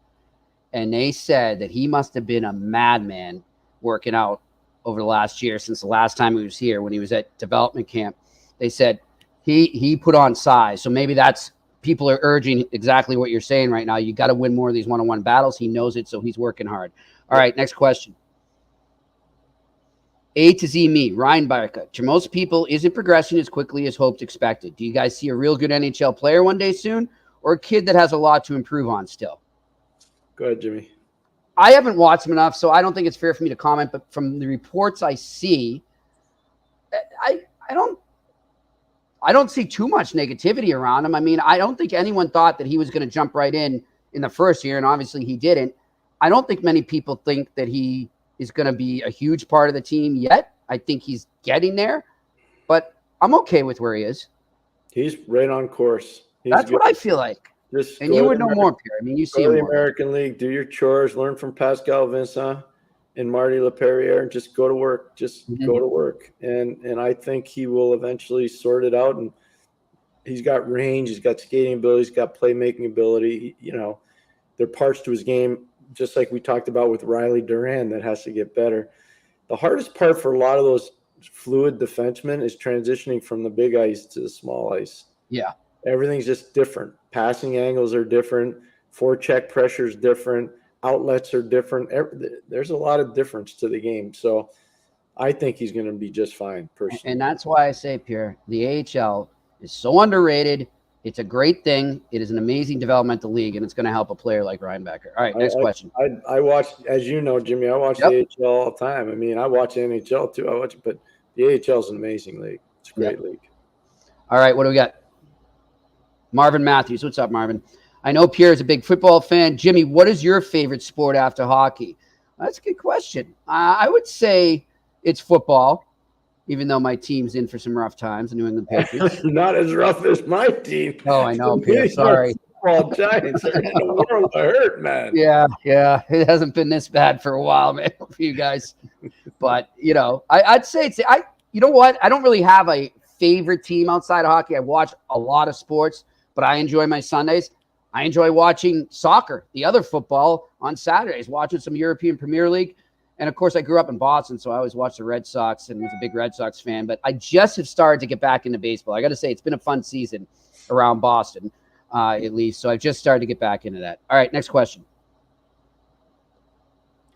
and they said that he must have been a madman working out over the last year since the last time he was here when he was at development camp. They said he put on size. So maybe that's people are urging exactly what you're saying right now. You got to win more of these one-on-one battles. He knows it, so he's working hard. All right, next question. A to Z me, Ryan Barca. To most people, isn't progressing as quickly as hoped expected. Do you guys see a real good NHL player one day soon, or a kid that has a lot to improve on still? Go ahead, Jimmy. I haven't watched him enough, so I don't think it's fair for me to comment. But from the reports I see, I don't see too much negativity around him. I mean, I don't think anyone thought that he was going to jump right in the first year, and obviously he didn't. I don't think many people think that he is going to be a huge part of the team yet. I think he's getting there, but I'm okay with where he is. He's right on course. That's what I feel like. And you would know more, Pierre. I mean, you see him the more. American League, do your chores, learn from Pascal Vincent and Marty LaPerriere, and just go to work. Go to work. And I think he will eventually sort it out. And he's got range, he's got skating ability, he's got playmaking ability. There are parts to his game, just like we talked about with Riley Duran, that has to get better. The hardest part for a lot of those fluid defensemen is transitioning from the big ice to the small ice. Yeah. Everything's just different. Passing angles are different. Forecheck pressure is different. Outlets are different. There's a lot of difference to the game. So I think he's going to be just fine, personally. And that's why I say, Pierre, the AHL is so underrated. It's a great thing. It is an amazing developmental league, and it's going to help a player like Ryan Becker. All right, next question. I watch, as you know, Jimmy, I watch the AHL all the time. I mean, I watch the NHL too. But the AHL is an amazing league. It's a great league. All right, what do we got? Marvin Matthews. What's up, Marvin? I know Pierre is a big football fan. Jimmy, what is your favorite sport after hockey? That's a good question. I would say it's football, even though my team's in for some rough times, the New England Patriots. Not as rough as my team. Oh, I know, Pierre. Sorry. Football Giants are in the world of hurt, man. Yeah. It hasn't been this bad for a while, man, for you guys. But, I'd say you know what? I don't really have a favorite team outside of hockey. I watch a lot of sports, but I enjoy my Sundays. I enjoy watching soccer, the other football on Saturdays, watching some European Premier League. And, of course, I grew up in Boston, so I always watched the Red Sox and was a big Red Sox fan. But I just have started to get back into baseball. I got to say, it's been a fun season around Boston, at least. So I've just started to get back into that. All right, next question.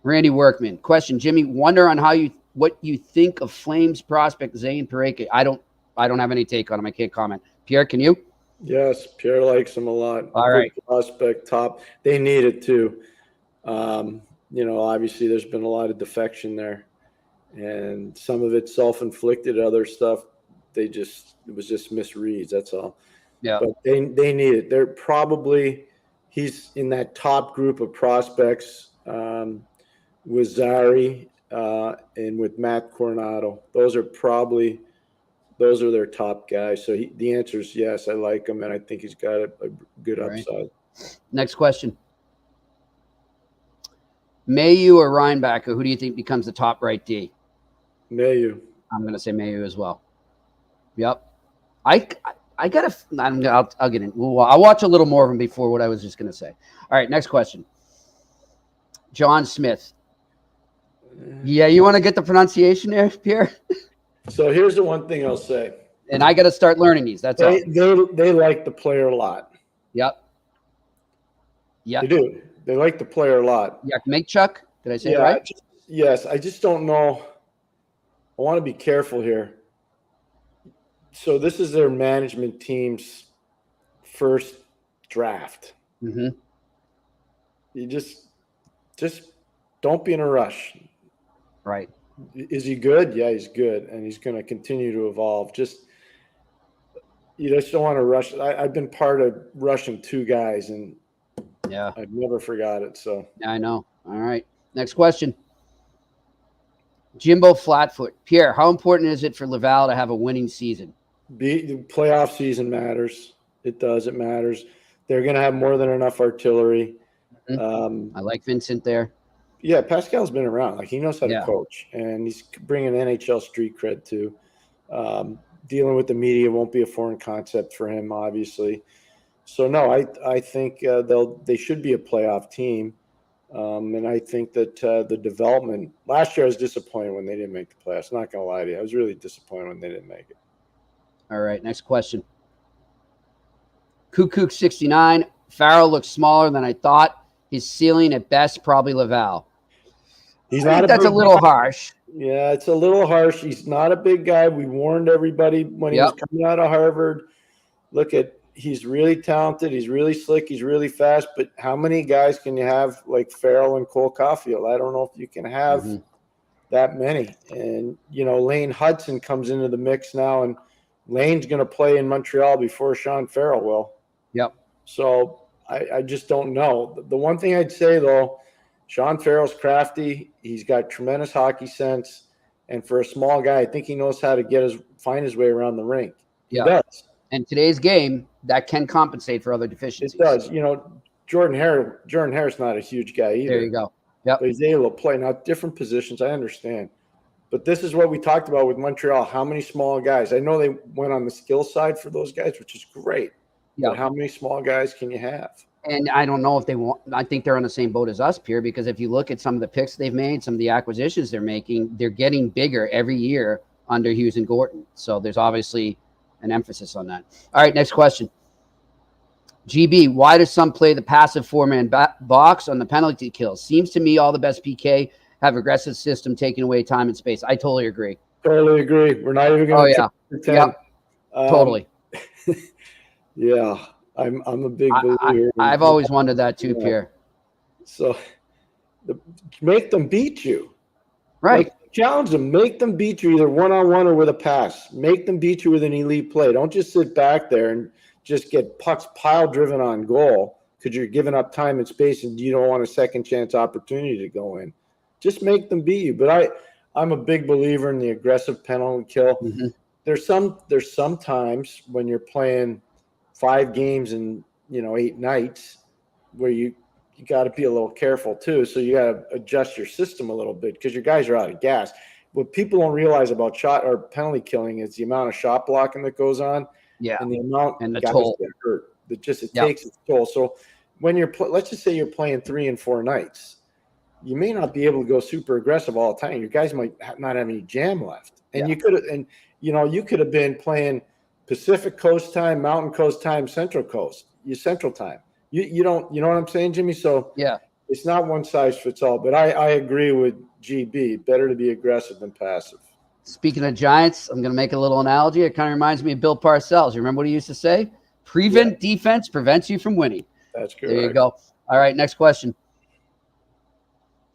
Randy Workman. Question, Jimmy, wonder on what you think of Flames prospect Zane Parayko. I don't have any take on him. I can't comment. Pierre, can you? Yes, Pierre likes him a lot. All right. Good prospect, top. They need it too. obviously there's been a lot of defection there, and some of it's self-inflicted. Other stuff, it was just misreads. That's all. Yeah. But they need it. He's in that top group of prospects with Zari and with Matt Coronado. Those are their top guys. So the answer is yes. I like him, and I think he's got a good upside. Next question. Mayu or Reinbacher, who do you think becomes the top right D? Mayu. I'm going to say Mayu as well. Yep. I'll get in. I'll watch a little more of him before what I was just going to say. All right, next question. John Smith. Yeah, you want to get the pronunciation there, Pierre? So here's the one thing I'll say. And I got to start learning these. That's all. They like the player a lot. Yep. They do. They like the player a lot. Yakmechuk. Did I say it right? Yes. I just don't know. I want to be careful here. So this is their management team's first draft. Mm-hmm. You just don't be in a rush. Right. Is he good? Yeah, he's good, and he's going to continue to evolve. You just don't want to rush. I've been part of rushing two guys, and yeah, I've never forgot it. So yeah, I know. All right. Next question. Jimbo Flatfoot. Pierre, how important is it for Laval to have a winning season? The playoff season matters. It does. It matters. They're going to have more than enough artillery. I like Vincent there. Yeah, Pascal's been around. He knows how to coach, and he's bringing NHL street cred too. Dealing with the media won't be a foreign concept for him, obviously. So no, I think they should be a playoff team, and I think that the development last year I was disappointed when they didn't make the playoffs. I'm not gonna lie to you, I was really disappointed when they didn't make it. All right, next question. Kukuk 69. Farrell looks smaller than I thought. His ceiling at best probably Laval. That's a little harsh. Yeah, it's a little harsh. He's not a big guy. We warned everybody when he was coming out of Harvard. He's really talented. He's really slick. He's really fast. But how many guys can you have like Farrell and Cole Caulfield? I don't know if you can have that many. And, Lane Hutson comes into the mix now, and Lane's going to play in Montreal before Sean Farrell will. Yep. So I just don't know. The one thing I'd say, though, Sean Farrell's crafty. He's got tremendous hockey sense. And for a small guy, I think he knows how to find his way around the rink. Yeah. He does. And today's game, that can compensate for other deficiencies. It does. Jordan Harris not a huge guy either. There you go. Yep. But he's able to play. Now, different positions, I understand. But this is what we talked about with Montreal. How many small guys? I know they went on the skill side for those guys, which is great. Yeah. But how many small guys can you have? And I don't know if they want – I think they're on the same boat as us, Pierre, because if you look at some of the picks they've made, some of the acquisitions they're making, they're getting bigger every year under Hughes and Gorton. So there's obviously an emphasis on that. All right, next question. GB, why does some play the passive four-man box on the penalty kills? Seems to me all the best PK have aggressive system taking away time and space. I totally agree. Totally agree. We're not even going to pretend. Totally. Yeah. I'm a big believer. I've always wondered that too, Pierre. So make them beat you. Right. Challenge them. Make them beat you either one-on-one or with a pass. Make them beat you with an elite play. Don't just sit back there and just get pucks pile-driven on goal because you're giving up time and space and you don't want a second-chance opportunity to go in. Just make them beat you. But I'm a big believer in the aggressive penalty kill. Mm-hmm. There's some times when you're playing 5 games in 8 nights where you got to be a little careful too. So you got to adjust your system a little bit because your guys are out of gas. What people don't realize about shot or penalty killing is the amount of shot blocking that goes on. Yeah, and the amount and the guys toll get hurt. It takes its toll. So when let's just say you're playing 3 and 4 nights, you may not be able to go super aggressive all the time. Your guys might not have any jam left, and you could have been playing Pacific Coast time, Mountain Coast time, Central Coast, Central time. You don't, you know what I'm saying, Jimmy? So yeah, it's not one size fits all. But I agree with GB. Better to be aggressive than passive. Speaking of Giants, I'm going to make a little analogy. It kind of reminds me of Bill Parcells. You remember what he used to say? Prevent defense prevents you from winning. That's correct. There you go. All right, next question.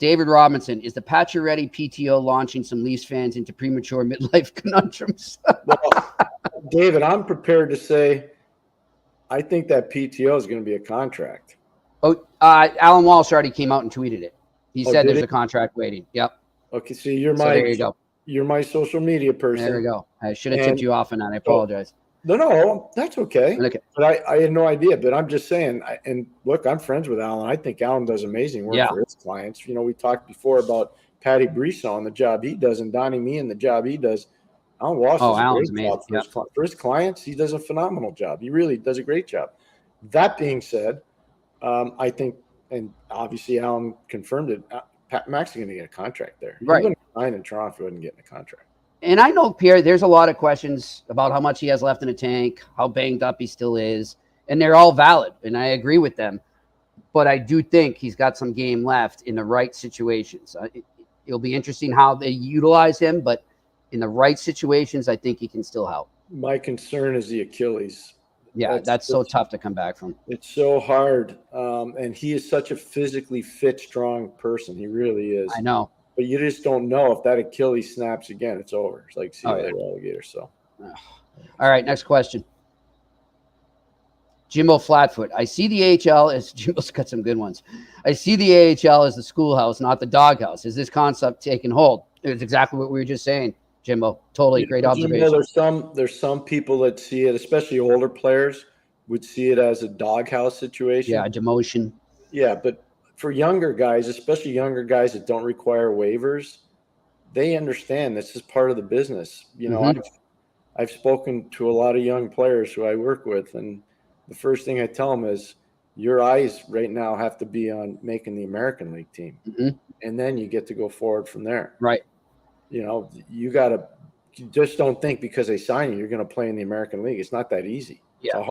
David Robinson, is the Pacioretty PTO launching some Leafs fans into premature midlife conundrums? Well, David, I'm prepared to say I think that PTO is going to be a contract. Alan Walsh already came out and tweeted it. He said did there's he? a contract waiting. Yep. Okay, see, So there you go. You're my social media person. There we go. I should have tipped you off on that. I apologize. No, that's okay. Okay. But I had no idea. But I'm just saying, and look, I'm friends with Alan. I think Alan does amazing work for his clients. You know, we talked before about Patty Brisson, the job he does, and Donnie Meehan, the job he does. Alan Walsh does Alan's a great job amazing. for his clients. He does a phenomenal job. He really does a great job. That being said, I think, and obviously Alan confirmed it, Pat Max is going to get a contract there. Right. He wouldn't sign in Toronto if he wasn't getting a contract. And I know, Pierre, there's a lot of questions about how much he has left in the tank, how banged up he still is, and they're all valid, and I agree with them. But I do think he's got some game left in the right situations. It'll be interesting how they utilize him, but in the right situations, I think he can still help. My concern is the Achilles. Yeah, that's so tough to come back from. It's so hard. And he is such a physically fit, strong person. He really is. I know. But you just don't know if that Achilles snaps again, it's over. It's like see you later, alligator. So, all right, next question. Jimbo Flatfoot. I see the AHL as Jimbo's got some good ones. I see the AHL as the schoolhouse, not the doghouse. Is this concept taking hold? It's exactly what we were just saying, Jimbo. Totally great observation. Jimbo, there's some people that see it, especially older players, would see it as a doghouse situation. Yeah, demotion. Yeah, but for younger guys, especially younger guys that don't require waivers, they understand this is part of the business. You know, I've spoken to a lot of young players who I work with, and the first thing I tell them is your eyes right now have to be on making the American League team. And then you get to go forward from there. Right. You know, you just don't think because they sign you, you're going to play in the American League. It's not that easy. Yeah.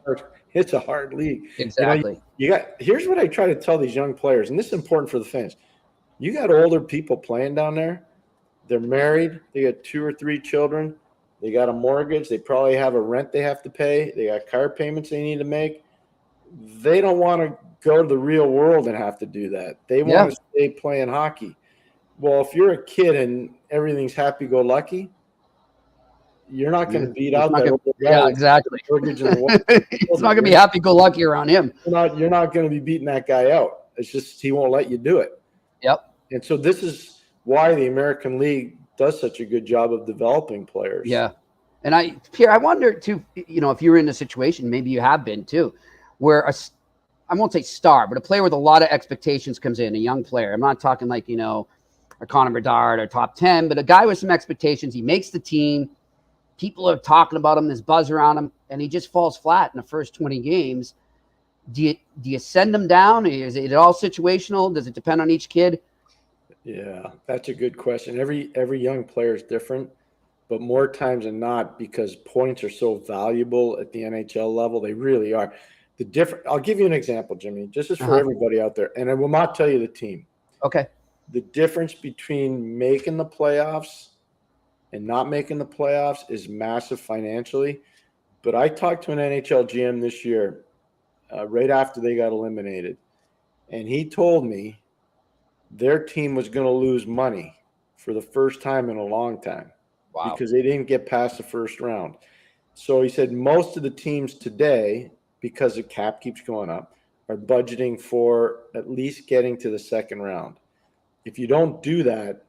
It's a hard league. Exactly. You know, here's what I try to tell these young players, and this is important for the fans. You got older people playing down there. They're married. They got 2 or 3 children. They got a mortgage. They probably have a rent they have to pay. They got car payments they need to make. They don't want to go to the real world and have to do that. They want to stay playing hockey. Well, if you're a kid and everything's happy-go-lucky, you're not going to beat out that old guy. Yeah, exactly. It's not going to be happy-go-lucky around him. You're not going to be beating that guy out. It's just he won't let you do it. Yep. And so this is why the American League does such a good job of developing players. Yeah. And Pierre, I wonder too, you know, if you're in a situation, maybe you have been too, where I won't say star, but a player with a lot of expectations comes in, a young player. I'm not talking like, you know, a Connor Bedard or top 10, but a guy with some expectations. He makes the team. People are talking about him. There's buzz around him, and he just falls flat in the first 20 games. Do you send him down? Is it all situational? Does it depend on each kid? Yeah, that's a good question. Every young player is different, but more times than not, because points are so valuable at the NHL level, they really are. I'll give you an example, Jimmy. Just as for everybody out there, and I will not tell you the team. Okay. The difference between making the playoffs and not making the playoffs is massive financially. But I talked to an NHL GM this year, right after they got eliminated, and he told me their team was going to lose money for the first time in a long time. Wow. Because they didn't get past the first round. So he said most of the teams today, because the cap keeps going up, are budgeting for at least getting to the second round. If you don't do that,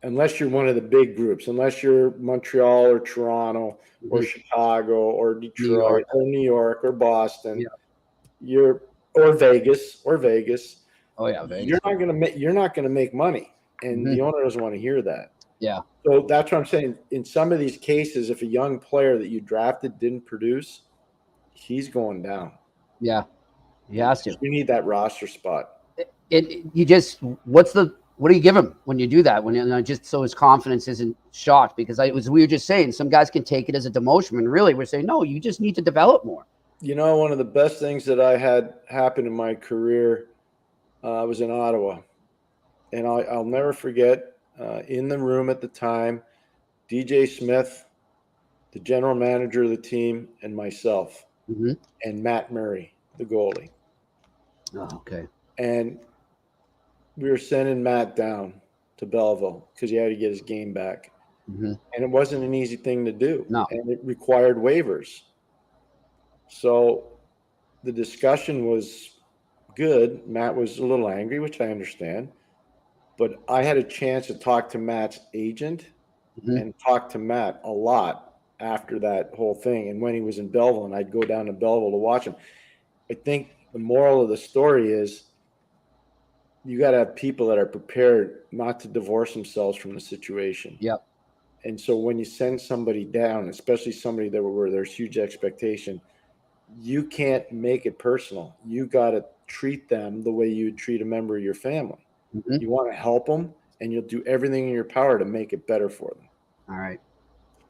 unless you're one of the big groups, unless you're Montreal or Toronto or Chicago or Detroit or New York or Boston, or Vegas. Oh yeah, Vegas. You're not gonna make money, and the owner doesn't want to hear that. Yeah. So that's what I'm saying. In some of these cases, if a young player that you drafted didn't produce, he's going down. Yeah, he has to. You need that roster spot. What do you give him when you do that? When just so his confidence isn't shot, because we were just saying some guys can take it as a demotion, and really we're saying no, you just need to develop more. You know, one of the best things that I had happen in my career was in Ottawa, and I'll never forget. In the room at the time, DJ Smith, the general manager of the team, and myself, and Matt Murray, the goalie. Oh, okay. And we were sending Matt down to Belleville because he had to get his game back. And it wasn't an easy thing to do. No. And it required waivers. So the discussion was good. Matt was a little angry, which I understand. But I had a chance to talk to Matt's agent and talk to Matt a lot after that whole thing. And when he was in Belleville, and I'd go down to Belleville to watch him. I think the moral of the story is you got to have people that are prepared not to divorce themselves from the situation. Yep. And so when you send somebody down, especially somebody where there's huge expectation, you can't make it personal. You got to treat them the way you would treat a member of your family. You want to help them, and you'll do everything in your power to make it better for them. All right.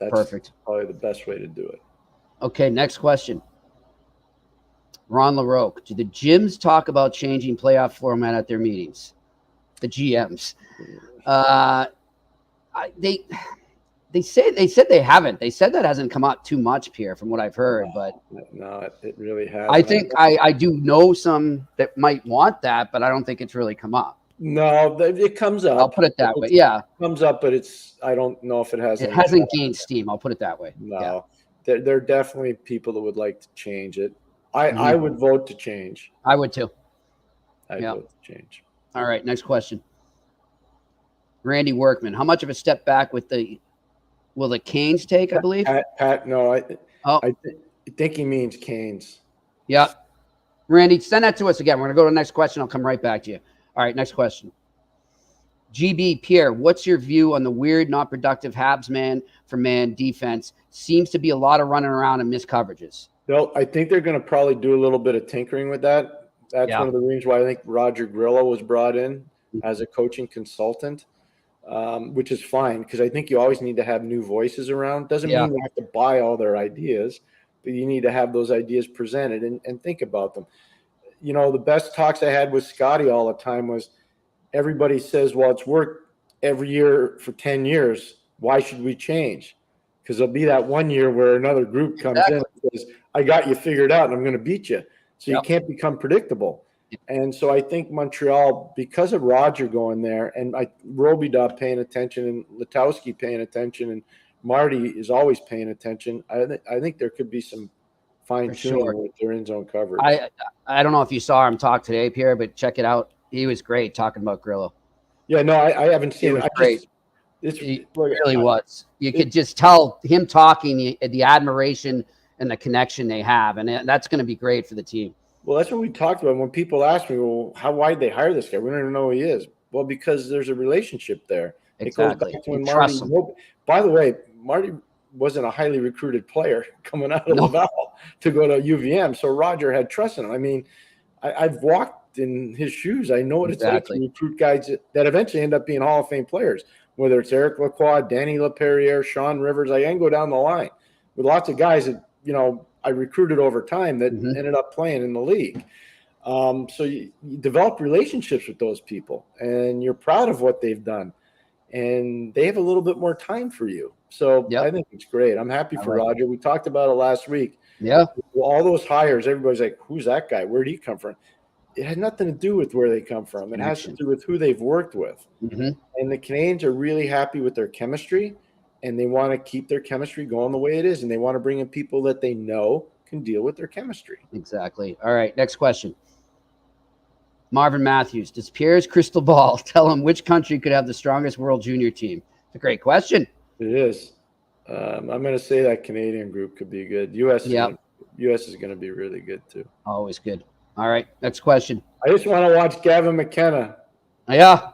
That's perfect. Probably the best way to do it. Okay, next question. Ron LaRoque. Do the gyms talk about changing playoff format at their meetings? The GMs. They said they haven't. They said that hasn't come up too much, Pierre, from what I've heard. But no, it really has. I think I do know some that might want that, but I don't think it's really come up. No, it comes up. I'll put it that way. Yeah, it comes up, but I don't know if it has. It hasn't gained steam. I'll put it that way. No, yeah. There are definitely people that would like to change it. I would vote to change. I would too. I'd vote to change. All right, next question. Randy Workman, how much of a step back will the Canes take? I believe. Pat, no, I think he means Canes. Yeah, Randy, send that to us again. We're gonna go to the next question. I'll come right back to you. All right, next question. GB Pierre, what's your view on the weird, not productive Habs man-for-man defense? Seems to be a lot of running around and missed coverages. No, I think they're going to probably do a little bit of tinkering with that. That's one of the reasons why I think Roger Grillo was brought in as a coaching consultant, which is fine because I think you always need to have new voices around. Doesn't mean you have to buy all their ideas, but you need to have those ideas presented and think about them. You know, the best talks I had with Scotty all the time was everybody says, well, it's worked every year for 10 years. Why should we change? Because there'll be that one year where another group comes in and says, I got you figured out and I'm going to beat you. So you can't become predictable. And so I think Montreal, because of Roger going there and Robida paying attention and Letowski paying attention and Marty is always paying attention, I think there could be some fine-tuning with their in-zone coverage. I don't know if you saw him talk today, Pierre, but check it out. He was great talking about Grillo. Yeah, no, I haven't seen it. Great. It really was. You could just tell him talking, the admiration and the connection they have, and that's going to be great for the team. Well, that's what we talked about. When people ask me, well, why did they hire this guy? We don't even know who he is. Well, because there's a relationship there. Exactly. It goes back to when Marty, by the way, Marty wasn't a highly recruited player coming out of Laval to go to UVM. So Roger had trust in him. I mean, I've walked in his shoes. I know what it's like to recruit guys that eventually end up being Hall of Fame players, whether it's Eric Lacroix, Danny Laperriere, Sean Rivers. I can go down the line with lots of guys that, you know, I recruited over time that ended up playing in the league. So you develop relationships with those people and you're proud of what they've done and they have a little bit more time for you. So I think it's great. I'm happy for Roger. We talked about it last week. Yeah. All those hires, everybody's like, who's that guy? Where'd he come from? It had nothing to do with where they come from. It has to do with who they've worked with. And the Canadiens are really happy with their chemistry and they want to keep their chemistry going the way it is. And they want to bring in people that they know can deal with their chemistry. Exactly. All right. Next question. Marvin Matthews, does Pierre's crystal ball tell him which country could have the strongest world junior team? It's a great question. It is. I'm going to say that Canadian group could be good. U.S. is going to be really good too. Always good. All right. Next question. I just want to watch Gavin McKenna. Yeah.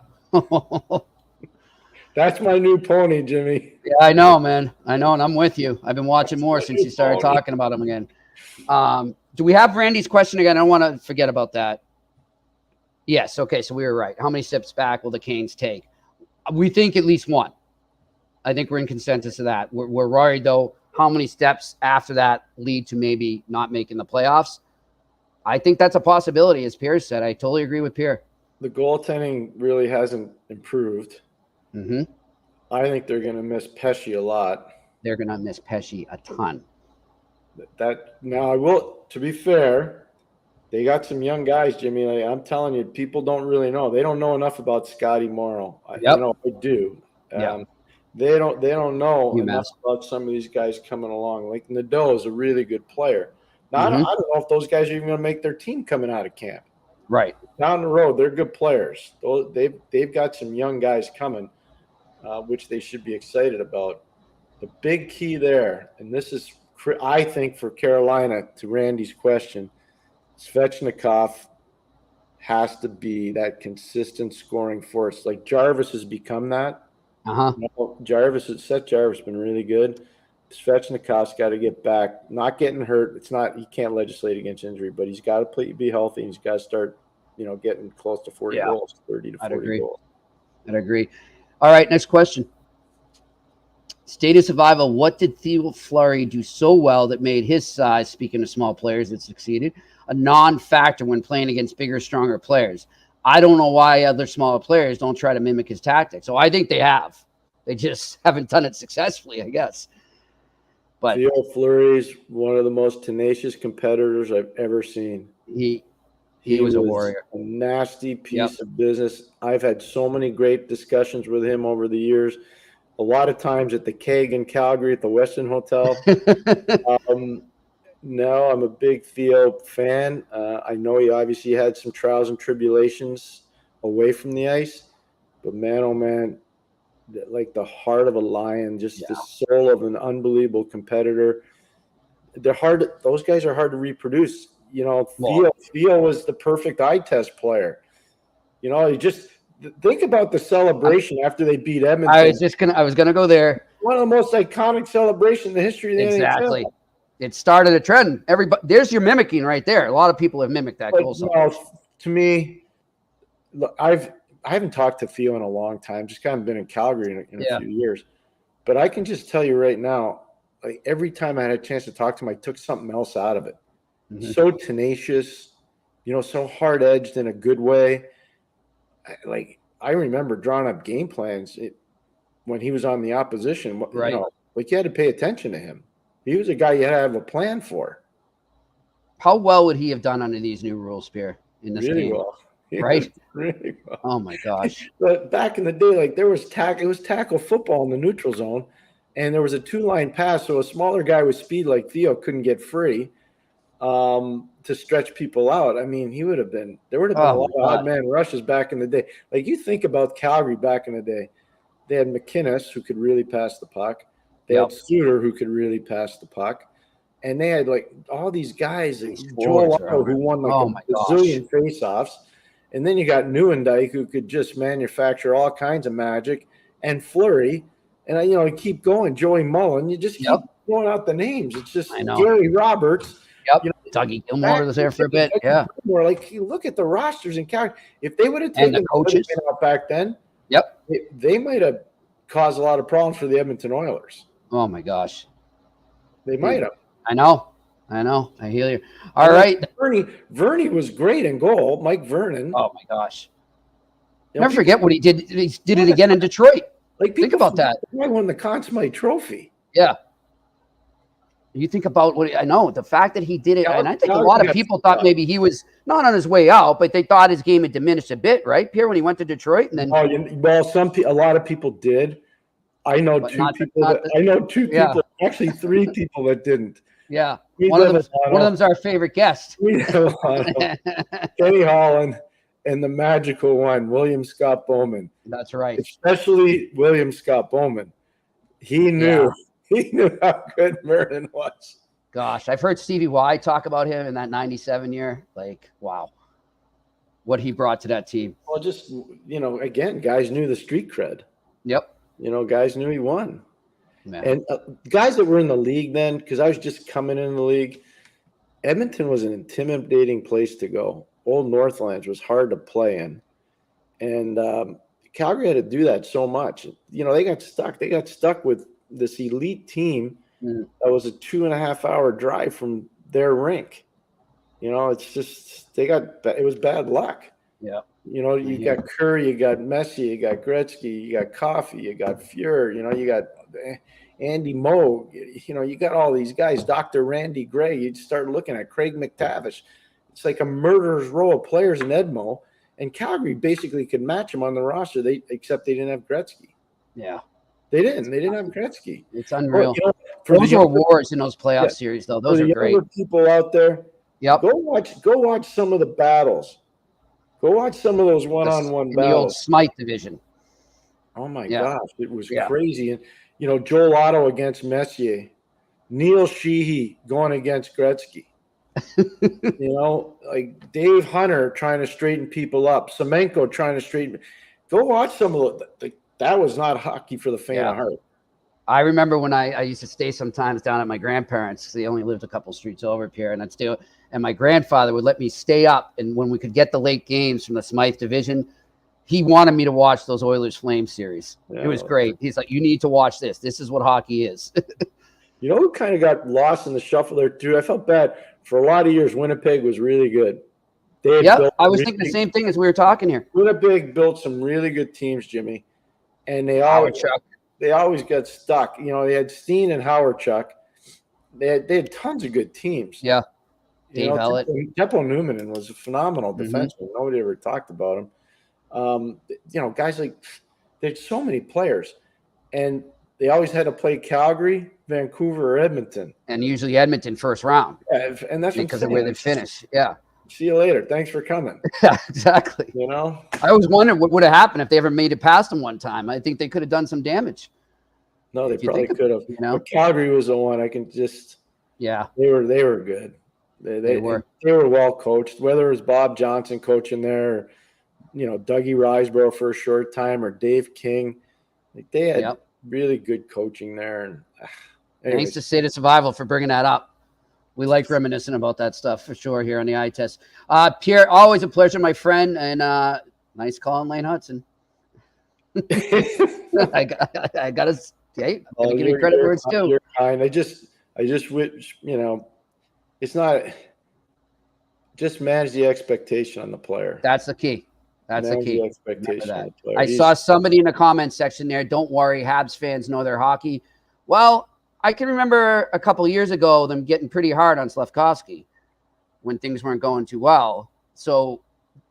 That's my new pony, Jimmy. Yeah, I know, man. I know, and I'm with you. I've been watching more since you started talking about him again. Do we have Randy's question again? I don't want to forget about that. Yes. Okay. So we were right. How many steps back will the Canes take? We think at least one. I think we're in consensus of that. We're worried, though, how many steps after that lead to maybe not making the playoffs. I think that's a possibility, as Pierre said. I totally agree with Pierre. The goaltending really hasn't improved. I think they're going to miss Pesce a lot. They're going to miss Pesce a ton. Now, I will, to be fair, They got some young guys, Jimmy. Like, I'm telling you, people don't really know. They don't know enough about Scotty Morrow. I do. They don't know enough about some of these guys coming along. Like Nadeau is a really good player. Now, I don't know if those guys are even going to make their team coming out of camp. Right. Down the road, they're good players. They've got some young guys coming, which they should be excited about. The big key there, and this is, I think, for Carolina, to Randy's question, Svechnikov has to be that consistent scoring force. Like Jarvis has become that. Seth Jarvis has been really good. Svechnikov's got to get back, not getting hurt. He can't legislate against injury, but he's got to be healthy, and he's got to start, getting close to 40 goals, 30 to 40 goals. I'd agree. All right, next question. State of survival. What did Theo Fleury do so well that made his size, speaking of small players that succeeded, a non-factor when playing against bigger, stronger players? I don't know why other smaller players don't try to mimic his tactics. So I think they have. They just haven't done it successfully, I guess. But Theo Fleury's one of the most tenacious competitors I've ever seen. He was a warrior. A nasty piece of business. I've had so many great discussions with him over the years. A lot of times at the Keg in Calgary at the Westin Hotel. No, I'm a big Theo fan. I know he obviously had some trials and tribulations away from the ice, but man, oh man, like the heart of a lion, just the soul of an unbelievable competitor. They're hard. Those guys are hard to reproduce. Theo was the perfect eye test player. You just think about the celebration after they beat Edmonton. I was gonna go there. One of the most iconic celebrations in the history of the NHL. Exactly. It started a trend. Everybody, there's your mimicking right there. A lot of people have mimicked that goal. To me, look, I haven't talked to Theo in a long time. Just kind of been in Calgary in a few years. But I can just tell you right now, like every time I had a chance to talk to him, I took something else out of it. Mm-hmm. So tenacious, so hard-edged in a good way. I remember drawing up game plans when he was on the opposition. Right. You had to pay attention to him. He was a guy you had to have a plan for. How well would he have done under these new rules, Pierre, in this really game? Well. Right? Really well. Oh, my gosh. But back in the day, there was it was tackle football in the neutral zone, and there was a two-line pass, so a smaller guy with speed like Theo couldn't get free to stretch people out. I mean, there would have been a lot of odd man rushes back in the day. Like, you think about Calgary back in the day. They had McInnes, who could really pass the puck. They had Suter, who could really pass the puck. And they had, all these guys, Joel Otto, who won, a bazillion faceoffs. And then you got Neuendijk, who could just manufacture all kinds of magic, and Fleury. And, keep going. Joey Mullen. You just keep throwing out the names. It's just Gary Roberts. Dougie Gilmore was there for a bit. Yeah. You look at the rosters in Calgary. If they would have taken the coaches out back then, they might have caused a lot of problems for the Edmonton Oilers. Oh, my gosh. They might have. I know. I hear you. All right. Verney was great in goal. Mike Vernon. Oh, my gosh. Never forget what he did. He did it again in Detroit. Think about that. I won the Conn Smythe Trophy. Yeah. You think about the fact that he did it, and I think a lot of people thought maybe he was not on his way out, but they thought his game had diminished a bit, right, Pierre, when he went to Detroit? And then, a lot of people did. I know two people, actually three people that didn't. Yeah, one of them's our favorite guest, Kenny Holland, and the magical one, William Scott Bowman. That's right. Especially William Scott Bowman. He knew. Yeah. He knew how good Merton was. Gosh, I've heard Stevie Y talk about him in that 97 year. Wow. What he brought to that team. Well, just, again, guys knew the street cred. Yep. Guys knew he won. Man. And guys that were in the league then, because I was just coming in the league, Edmonton was an intimidating place to go. Old Northlands was hard to play in. And Calgary had to do that so much. They got stuck. They got stuck with this elite team that was a 2.5 hour drive from their rink. It's just it was bad luck. Yeah. You got Curry, you got Messi, you got Gretzky, you got Coffey, you got Fuhr, you got Andy Moe, you got all these guys, Dr. Randy Gray. You'd start looking at Craig McTavish. It's like a murderer's row of players in Edmo, and Calgary basically could match them on the roster. Except they didn't have Gretzky. Yeah. They didn't have Gretzky. It's unreal. Well, for those were wars in those playoff series, though. Those are great. People out there, yep. Go watch some of the battles. Go watch some of those one-on-one battles. The old Smythe division. Oh my gosh, it was crazy. And Joel Otto against Messier, Neil Sheehy going against Gretzky. Like Dave Hunter trying to straighten people up, Semenko trying to straighten. Go watch some of that was not hockey for the faint of heart. I remember when I used to stay sometimes down at my grandparents'. They only lived a couple streets over, Pierre, and and my grandfather would let me stay up. And when we could get the late games from the Smythe division, he wanted me to watch those Oilers Flames series. It was great. He's like, you need to watch this. This is what hockey is. Who kind of got lost in the shuffle there too? I felt bad. For a lot of years, Winnipeg was really good. I was thinking the same thing as we were talking here. Winnipeg built some really good teams, Jimmy, and they always got stuck. They had Steen and Howard Chuck. They had tons of good teams. Yeah, Dave Ellett. Teppo Newman was a phenomenal defenseman. Nobody ever talked about him. Guys like there's so many players, and they always had to play Calgary, Vancouver, or Edmonton, and usually Edmonton first round. Yeah, and that's because of where they finish. Yeah. See you later. Thanks for coming. Yeah, exactly. I always wondered what would have happened if they ever made it past them one time. I think they could have done some damage. No, they probably could have. But Calgary was the one I can just. Yeah. They were good. They were well coached. Whether it was Bob Johnson coaching there, or, Dougie Riseborough for a short time, or Dave King, they had really good coaching there. And thanks to State of Survival for bringing that up. We like reminiscing about that stuff for sure here on the eye test. Pierre, always a pleasure, my friend, and nice call on Lane Hutson. I got to give you credit where it's due. You're kind. I just wish, it's not. Just manage the expectation on the player. That's the key. That's manage the key. The expectation on the player. I saw somebody in the comment section there. Don't worry, Habs fans know their hockey. Well, I can remember a couple of years ago them getting pretty hard on Slafkovsky when things weren't going too well. So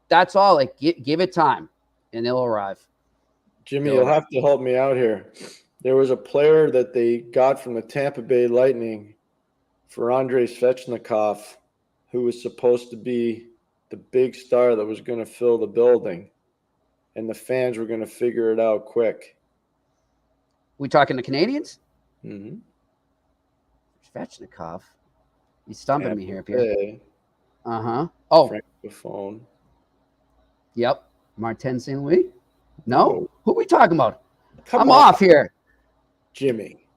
that's all. Like, give it time, and they'll arrive. Jimmy, you'll have to help me out here. There was a player that they got from the Tampa Bay Lightning for Andrei Svechnikov, who was supposed to be the big star that was going to fill the building, and the fans were going to figure it out quick. We talking the Canadians? Mm-hmm. Svechnikov. He's stumping me here, Pierre. Oh. Francophone. Yep. Martin St. Louis? No? Who are we talking about? I'm on. Off here. Jimmy.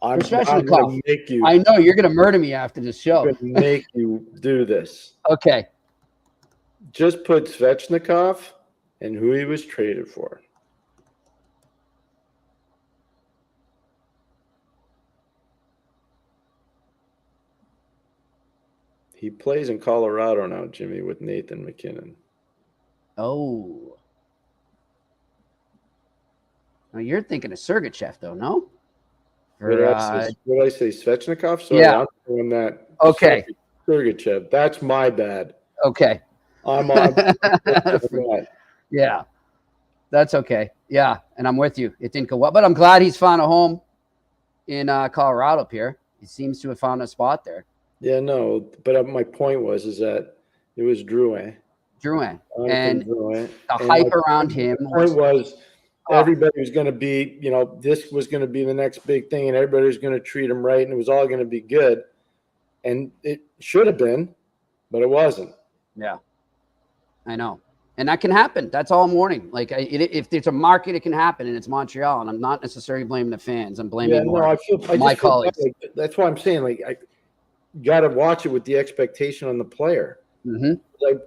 I'm going to make you. I know. You're going to murder me after this show. I'm going to make you do this. Okay. Just put Svechnikov and who he was traded for. He plays in Colorado now, Jimmy, with Nathan McKinnon. Oh. Now you're thinking of Sergachev, though, no? What did I say? Svechnikov? Sorry, yeah. I'm doing that. Okay. Sergachev. That's my bad. Okay. I'm on. Yeah. That's okay. Yeah. And I'm with you. It didn't go well, but I'm glad he's found a home in Colorado, Pierre. He seems to have found a spot there. Yeah, no, but my point was that it was Drouin. And the hype around him. The point was everybody was going to be, this was going to be the next big thing, and everybody was going to treat him right, and it was all going to be good. And it should have been, but it wasn't. Yeah, I know. And that can happen. That's all I'm warning. Like, if there's a market, it can happen, and it's Montreal. And I'm not necessarily blaming the fans. I'm blaming my colleagues. That's why I'm saying, you got to watch it with the expectation on the player. Mm-hmm.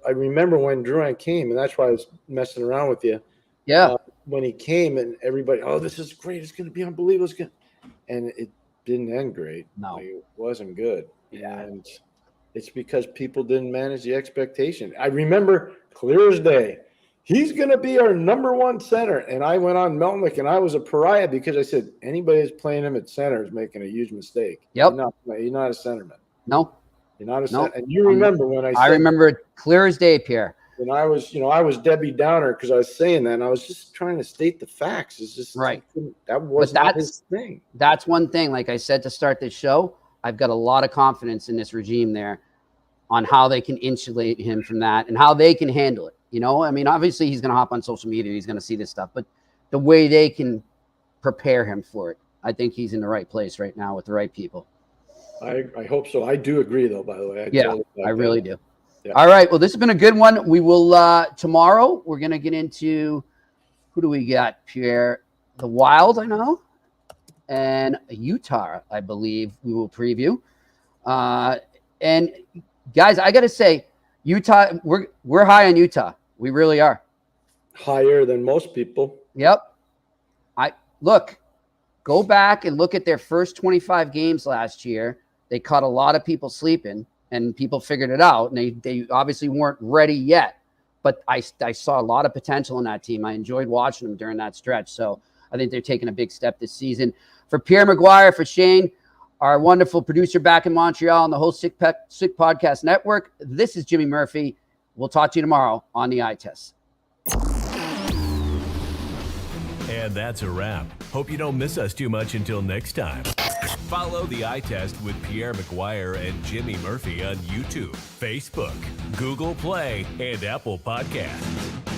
I remember when Drouin came, and that's why I was messing around with you. Yeah. When he came, and everybody, this is great. It's going to be unbelievable. And it didn't end great. No. It wasn't good. Yeah. And it's because people didn't manage the expectation. I remember clear as day, he's going to be our number one center. And I went on Melnick, and I was a pariah because I said, anybody that's playing him at center is making a huge mistake. Yep. He's not a centerman. No. You're not a Nope. and you remember when I said, I remember it clear as day, Pierre. when I was Debbie Downer because I was saying that, and I was just trying to state the facts. It's just Right. that wasn't his thing. That's one thing. Like I said to start this show, I've got a lot of confidence in this regime there on how they can insulate him from that and how they can handle it. You know, I mean, obviously he's going to hop on social media. He's going to see this stuff, but the way they can prepare him for it, I think he's in the right place right now with the right people. I hope so. I do agree, though, by the way. I really do. Yeah. All right. Well, this has been a good one. We will, tomorrow, we're going to get into, who do we got, Pierre? The Wild, I know, and Utah, I believe we will preview. And guys, I got to say, Utah, we're high on Utah. We really are. Higher than most people. Yep. Go back and look at their first 25 games last year. They caught a lot of people sleeping, and people figured it out. And they obviously weren't ready yet. But I saw a lot of potential in that team. I enjoyed watching them during that stretch. So I think they're taking a big step this season. For Pierre McGuire, for Shane, our wonderful producer back in Montreal on the whole Sick Podcast Network, this is Jimmy Murphy. We'll talk to you tomorrow on the Eye Test. And that's a wrap. Hope you don't miss us too much until next time. Follow the Eye Test with Pierre McGuire and Jimmy Murphy on YouTube, Facebook, Google Play, and Apple Podcasts.